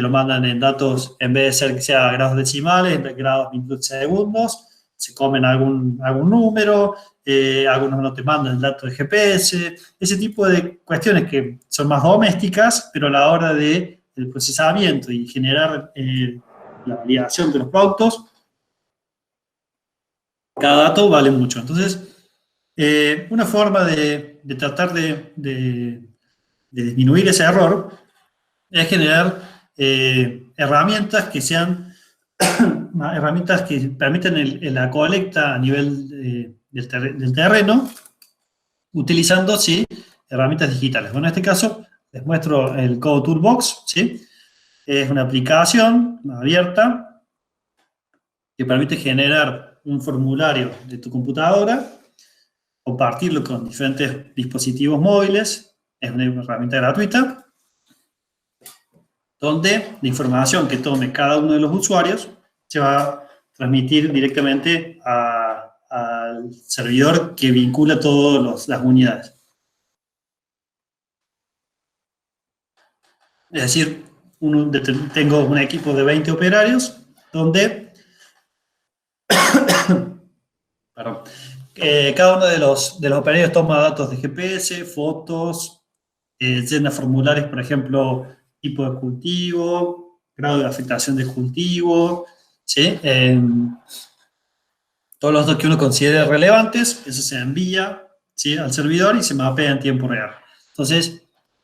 mandan en datos, en vez de ser que sea grados decimales, en grados, minutos, segundos, se comen algún número, algunos no te mandan el dato de GPS, ese tipo de cuestiones que son más domésticas, pero a la hora del procesamiento y generar la validación de los productos, cada dato vale mucho. Entonces, una forma de tratar de disminuir ese error es generar herramientas que sean herramientas que permiten la colecta a nivel del terreno, utilizando, ¿sí?, herramientas digitales. Bueno, en este caso les muestro el Code Toolbox, ¿sí? Es una aplicación abierta que permite generar un formulario de tu computadora, compartirlo con diferentes dispositivos móviles. Es una herramienta gratuita, donde la información que tome cada uno de los usuarios se va a transmitir directamente al servidor que vincula todas las unidades. Es decir, tengo un equipo de 20 operarios donde perdón, cada uno de los operarios toma datos de GPS, fotos, llena formularios, por ejemplo, tipo de cultivo, grado de afectación del cultivo, ¿sí? Todos los datos que uno considere relevantes, eso se envía, ¿sí?, al servidor y se mapea en tiempo real. Entonces,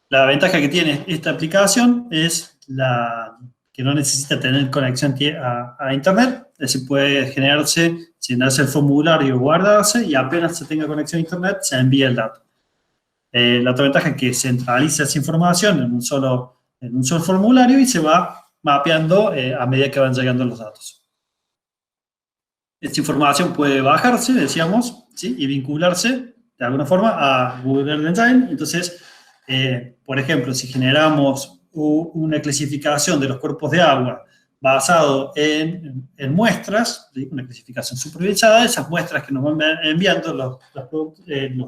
la ventaja que tiene esta aplicación es que no necesita tener conexión a Internet, es decir, puede llenarse el formulario, guardarse, y apenas se tenga conexión a Internet, se envía el dato. La otra ventaja es que centraliza esa información en un solo formulario y se va mapeando a medida que van llegando los datos. Esta información puede bajarse, decíamos, ¿sí?, y vincularse de alguna forma a Google Earth Engine. Entonces, por ejemplo, si generamos una clasificación de los cuerpos de agua basado en muestras, ¿sí?, una clasificación supervisada, esas muestras que nos van enviando los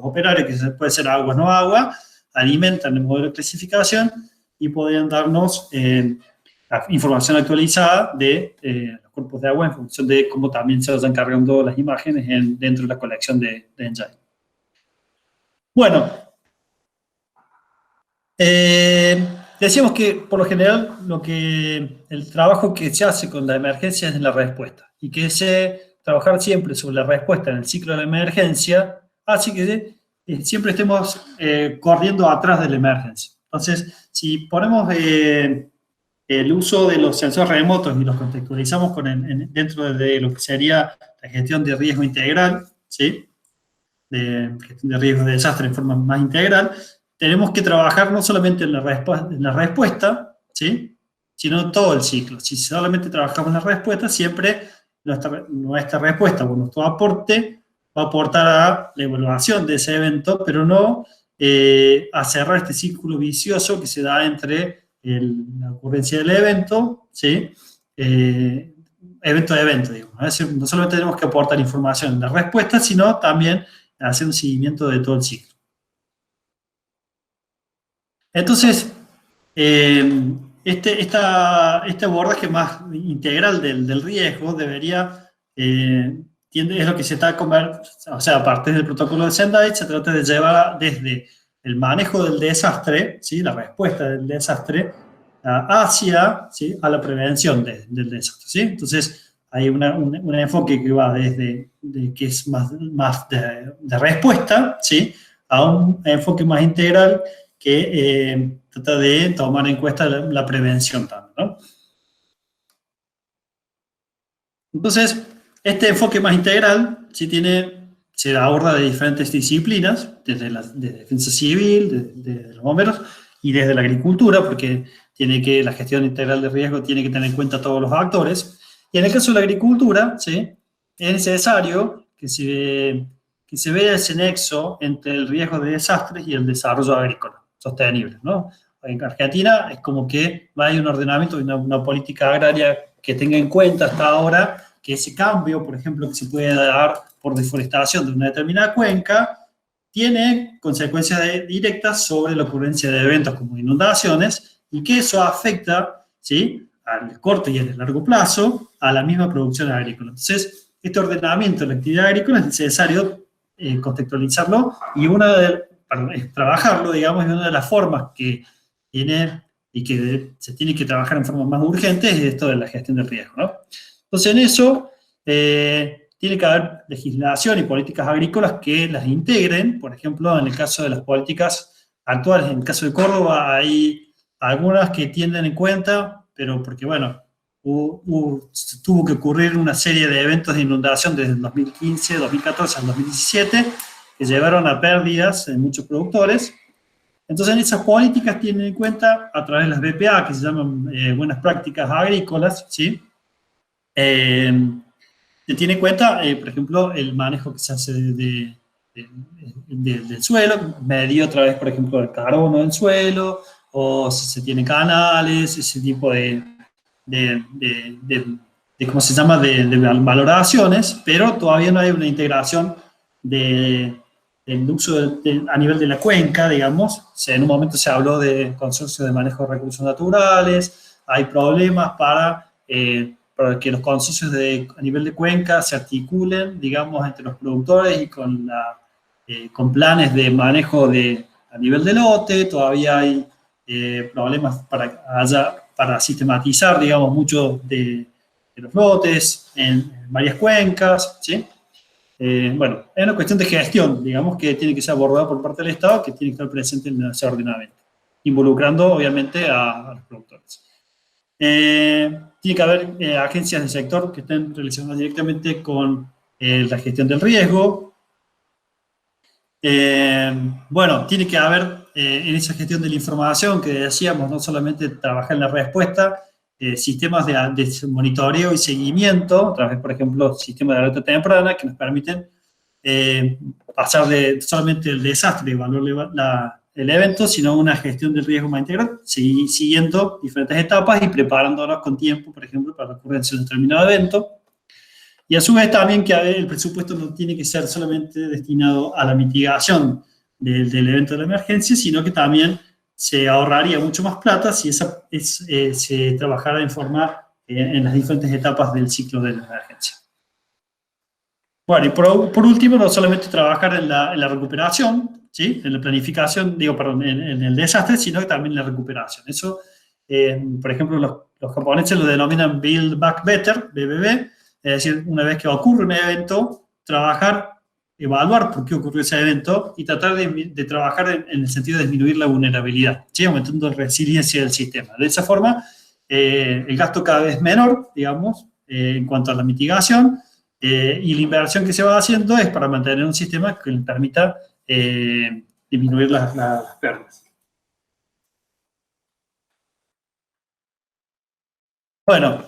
operarios, que puede ser agua o no agua, alimentan el modelo de clasificación y podrían darnos la información actualizada de los cuerpos de agua en función de cómo también se vayan cargando las imágenes dentro de la colección de Engine. Bueno, decíamos que por lo general el trabajo que se hace con la emergencia es en la respuesta, y que trabajar siempre sobre la respuesta en el ciclo de la emergencia hace que siempre estemos corriendo atrás de la emergencia. Entonces, si ponemos el uso de los sensores remotos y los contextualizamos dentro de lo que sería la gestión de riesgo integral, ¿sí?, de gestión de riesgo de desastre en forma más integral, tenemos que trabajar no solamente en la respuesta, ¿sí?, sino todo el ciclo. Si solamente trabajamos en la respuesta, siempre nuestra respuesta o nuestro aporte va a aportar a la evaluación de ese evento, pero no a cerrar este círculo vicioso que se da entre la ocurrencia del evento, ¿sí?, evento a evento, digamos. Es decir, no solamente tenemos que aportar información en la respuesta, sino también hacer un seguimiento de todo el ciclo. Entonces, este abordaje más integral del riesgo debería, es lo que se está o sea, a partir del protocolo de Sendai, se trata de llevar desde el manejo del desastre, ¿sí?, la respuesta del desastre, hacia, ¿sí?, a la prevención del desastre, ¿sí? Entonces, hay un enfoque que va desde que es más de respuesta, ¿sí?, a un enfoque más integral que trata de tomar en cuenta la prevención también, ¿no? Entonces, este enfoque más integral sí tiene se aborda de diferentes disciplinas, desde defensa civil, desde los bomberos y desde la agricultura, porque la gestión integral de riesgo tiene que tener en cuenta a todos los actores. Y en el caso de la agricultura, ¿sí?, es necesario que se vea ese nexo entre el riesgo de desastres y el desarrollo agrícola sostenible, ¿no? En Argentina es como que hay un ordenamiento y una política agraria que tenga en cuenta hasta ahora que ese cambio, por ejemplo, que se puede dar por deforestación de una determinada cuenca, tiene consecuencias directas sobre la ocurrencia de eventos como inundaciones y que eso afecta, ¿sí?, al corto y al largo plazo a la misma producción agrícola. Entonces, este ordenamiento de la actividad agrícola es necesario contextualizarlo y trabajarlo, digamos, y una de las formas que tiene y que se tiene que trabajar en forma más urgente es esto de la gestión del riesgo, ¿no? Entonces, en eso tiene que haber legislación y políticas agrícolas que las integren. Por ejemplo, en el caso de las políticas actuales, en el caso de Córdoba, hay algunas que tienen en cuenta, pero porque, bueno, tuvo que ocurrir una serie de eventos de inundación desde el 2015, 2014 al 2017, que llevaron a pérdidas en muchos productores. Entonces, en esas políticas tienen en cuenta, a través de las BPA, que se llaman Buenas Prácticas Agrícolas, ¿sí?, se tiene en cuenta, por ejemplo, el manejo que se hace del suelo, medir otra vez, por ejemplo, el carbono del suelo, o si se tienen canales, ese tipo ¿cómo se llama?, de valoraciones, pero todavía no hay una integración del uso a nivel de la cuenca, digamos. O sea, en un momento se habló de consorcios de manejo de recursos naturales, hay problemas para que los consorcios a nivel de cuenca se articulen, digamos, entre los productores y con planes de manejo a nivel de lote. Todavía hay problemas para sistematizar, digamos, muchos de los lotes en varias cuencas, ¿sí? Bueno, es una cuestión de gestión, digamos, que tiene que ser abordada por parte del Estado, que tiene que estar presente en ese ordenamiento, involucrando, obviamente, a los productores. Tiene que haber agencias del sector que estén relacionadas directamente con la gestión del riesgo. Bueno, tiene que haber en esa gestión de la información que decíamos, no solamente trabajar en la respuesta, sistemas de monitoreo y seguimiento, a través, por ejemplo, sistemas de alerta temprana que nos permiten pasar de solamente el desastre, evaluar el evento, sino una gestión del riesgo más integral, siguiendo diferentes etapas y preparándonos con tiempo, por ejemplo, para la ocurrencia de un determinado evento. Y a su vez también que el presupuesto no tiene que ser solamente destinado a la mitigación del evento de la emergencia, sino que también se ahorraría mucho más plata si se trabajara en las diferentes etapas del ciclo de la emergencia. Bueno, y por último, no solamente trabajar en la recuperación, ¿sí?, en la planificación, en el desastre, sino que también en la recuperación. Eso, por ejemplo, los japoneses lo denominan Build Back Better, BBB, es decir, una vez que ocurre un evento, evaluar por qué ocurrió ese evento y tratar de trabajar en el sentido de disminuir la vulnerabilidad, ¿sí?, aumentando la resiliencia del sistema. De esa forma, el gasto cada vez menor, digamos, en cuanto a la mitigación, y la inversión que se va haciendo es para mantener un sistema que le permita disminuir las pérdidas. Bueno,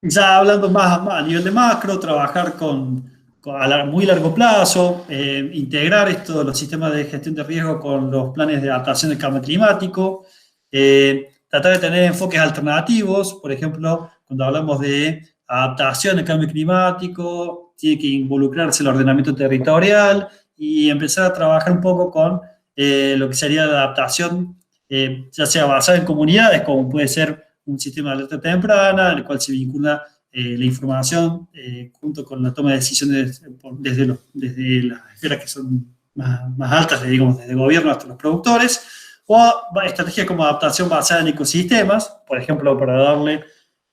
ya hablando más a nivel de macro, trabajar a muy largo plazo, integrar los sistemas de gestión de riesgo con los planes de adaptación al cambio climático, tratar de tener enfoques alternativos. Por ejemplo, cuando hablamos de adaptación al cambio climático, tiene que involucrarse el ordenamiento territorial y empezar a trabajar un poco con lo que sería la adaptación, ya sea basada en comunidades, como puede ser un sistema de alerta temprana, en el cual se vincula la información junto con la toma de decisiones desde las esferas que son más altas, digamos, desde el gobierno hasta los productores, o estrategias como adaptación basada en ecosistemas. Por ejemplo, para darle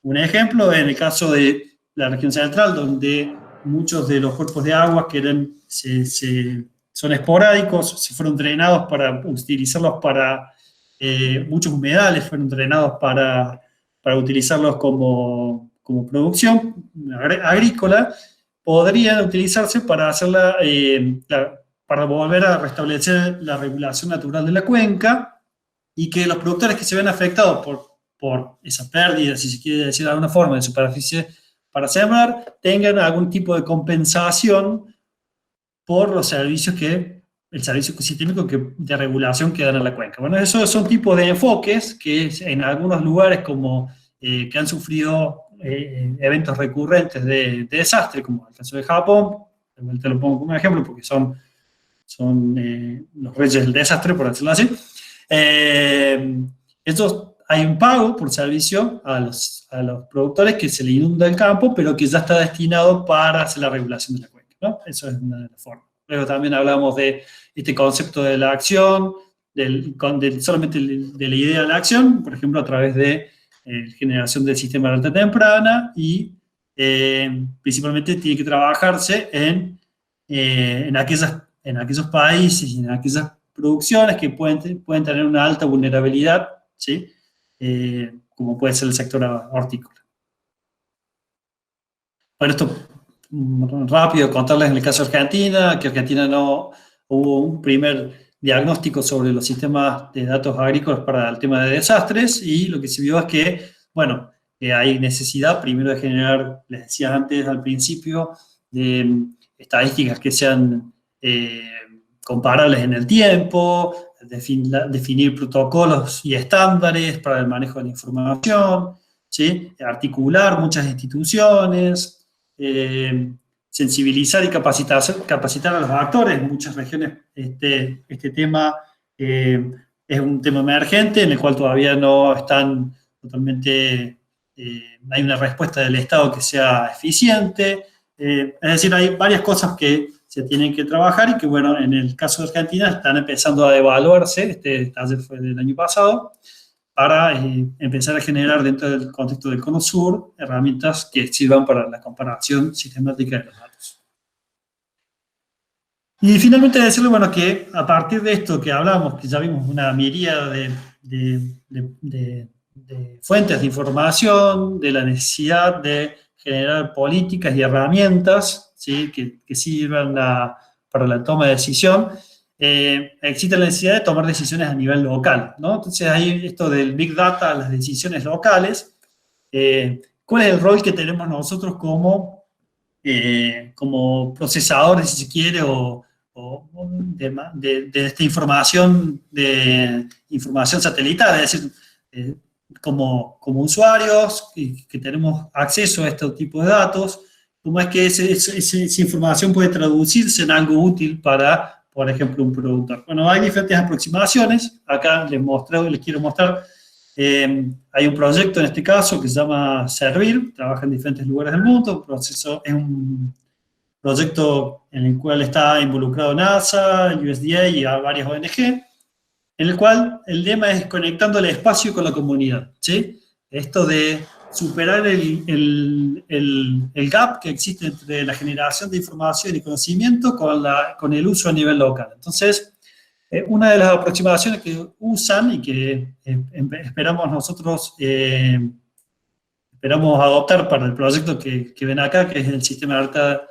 un ejemplo, en el caso de la región central, donde muchos de los cuerpos de agua que son esporádicos, se fueron drenados para utilizarlos para muchos humedales, fueron drenados para utilizarlos como producción agrícola. podrían utilizarse para hacerla, para volver a restablecer la regulación natural de la cuenca, y que los productores que se ven afectados por esa pérdida, si se quiere decir de alguna forma, de superficie para sembrar, tengan algún tipo de compensación por los servicios el servicio ecosistémico de regulación que dan a la cuenca. Bueno, esos son tipos de enfoques que en algunos lugares que han sufrido eventos recurrentes de desastre, como el caso de Japón, te lo pongo como ejemplo porque son los reyes del desastre, por decirlo así. Hay un pago por servicio a los productores que se le inunda el campo, pero que ya está destinado para hacer la regulación de la cuenca, ¿no? Eso es una de las formas. Luego también hablamos de este concepto de la acción, solamente de la idea de la acción, por ejemplo, a través de generación del sistema de alerta temprana, y principalmente tiene que trabajarse en aquellos países y en aquellas producciones que pueden tener una alta vulnerabilidad, ¿sí? Como puede ser el sector hortícola. Bueno, esto rápido contarles en el caso de Argentina, que Argentina no hubo un primer diagnóstico sobre los sistemas de datos agrícolas para el tema de desastres, y lo que se vio es que, bueno, hay necesidad primero de generar, les decía antes al principio, de estadísticas que sean comparables en el tiempo, definir protocolos y estándares para el manejo de la información, ¿sí? Articular muchas instituciones, sensibilizar y capacitar a los actores. En muchas regiones este tema es un tema emergente en el cual todavía no están totalmente, hay una respuesta del Estado que sea eficiente. Es decir, hay varias cosas que se tienen que trabajar y que, bueno, en el caso de Argentina están empezando a evaluarse. Este taller fue del año pasado, para empezar a generar dentro del contexto del Cono Sur herramientas que sirvan para la comparación sistemática de los datos. Y finalmente decirle, bueno, que a partir de esto que hablamos, que ya vimos una miríada de fuentes de información, de la necesidad de generar políticas y herramientas, ¿sí? que sirvan para la toma de decisión, existe la necesidad de tomar decisiones a nivel local, ¿no? Entonces hay esto del Big Data, las decisiones locales. ¿Cuál es el rol que tenemos nosotros como procesadores, si se quiere, de esta información, de información satelital? Es decir, como usuarios que tenemos acceso a este tipo de datos, ¿cómo es que esa información puede traducirse en algo útil para, por ejemplo, un productor? Bueno, hay diferentes aproximaciones. Acá les quiero mostrar. Hay un proyecto en este caso que se llama Servir, trabaja en diferentes lugares del mundo. Es un proyecto en el cual está involucrado NASA, USDA y a varias ONG, en el cual el lema es conectando el espacio con la comunidad, ¿sí? Esto de superar el gap que existe entre la generación de información y conocimiento con el uso a nivel local. Entonces, una de las aproximaciones que usan y que esperamos nosotros adoptar para el proyecto que ven acá, que es el sistema de alerta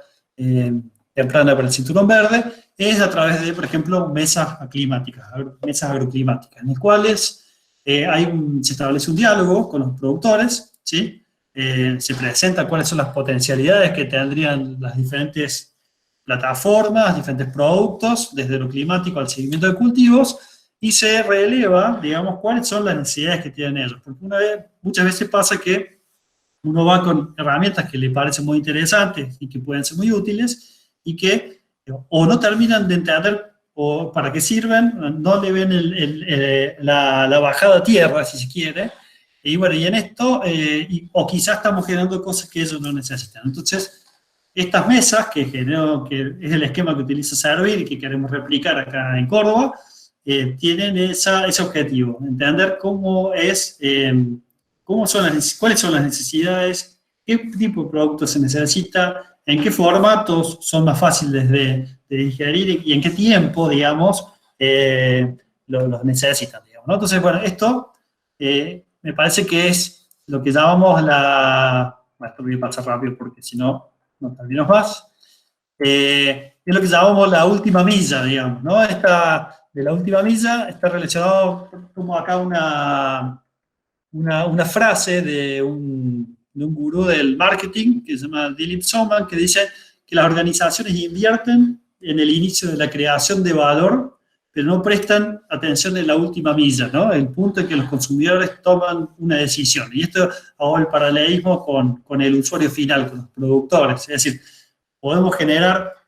temprana para el cinturón verde, es a través de, por ejemplo, mesas agroclimáticas, en las cuales se establece un diálogo con los productores, ¿sí? Se presenta cuáles son las potencialidades que tendrían las diferentes plataformas, diferentes productos, desde lo climático al seguimiento de cultivos, y se releva, digamos, cuáles son las necesidades que tienen ellos. Porque muchas veces pasa que uno va con herramientas que le parecen muy interesantes y que pueden ser muy útiles, y que o no terminan de entender o para qué sirven, no le ven la bajada a tierra, si se quiere, y bueno, y en esto, o quizás estamos generando cosas que ellos no necesitan. Entonces, estas mesas, que es el esquema que utiliza Servir y que queremos replicar acá en Córdoba, tienen ese objetivo, entender cuáles son las necesidades, qué tipo de productos se necesita, en qué formatos son más fáciles de digerir y en qué tiempo, digamos, los necesitan, digamos, ¿no? Entonces, bueno, esto me parece que es lo que llamamos bueno, esto voy a pasar rápido porque si no unos términos más. Es lo que llamamos la última milla, digamos, ¿no? Esta de la última milla está relacionado como acá una frase de un gurú del marketing que se llama Dilip Soman, que dice que las organizaciones invierten en el inicio de la creación de valor, pero no prestan atención en la última milla, ¿no? El punto en que los consumidores toman una decisión. Y esto hago el paralelismo con el usuario final, con los productores. Es decir, podemos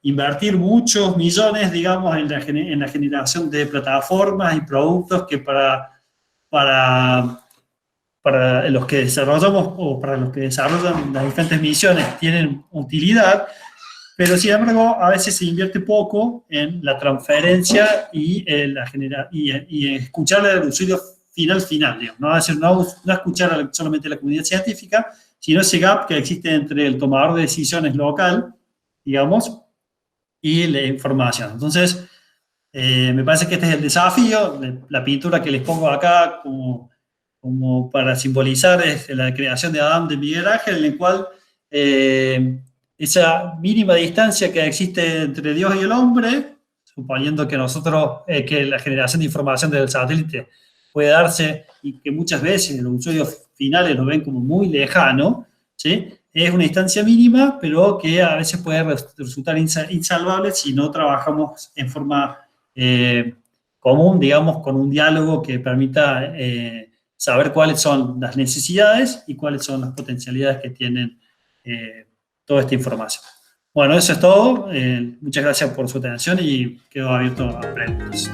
invertir muchos millones, digamos, en la generación de plataformas y productos que para los que desarrollamos o para los que desarrollan las diferentes misiones tienen utilidad, pero sin embargo a veces se invierte poco en la transferencia y escuchar al usuario final, digamos, ¿no? Es decir, no escuchar solamente a la comunidad científica, sino ese gap que existe entre el tomador de decisiones local, digamos, y la información. Entonces, me parece que este es el desafío. La pintura que les pongo acá como para simbolizar es la creación de Adam de Miguel Ángel, en el cual esa mínima distancia que existe entre Dios y el hombre, suponiendo que que la generación de información del satélite puede darse y que muchas veces los usuarios finales lo ven como muy lejano, ¿sí? Es una distancia mínima, pero que a veces puede resultar insalvable si no trabajamos en forma común, digamos, con un diálogo que permita saber cuáles son las necesidades y cuáles son las potencialidades que tienen toda esta información. Bueno, eso es todo. Muchas gracias por su atención y quedo abierto a preguntas.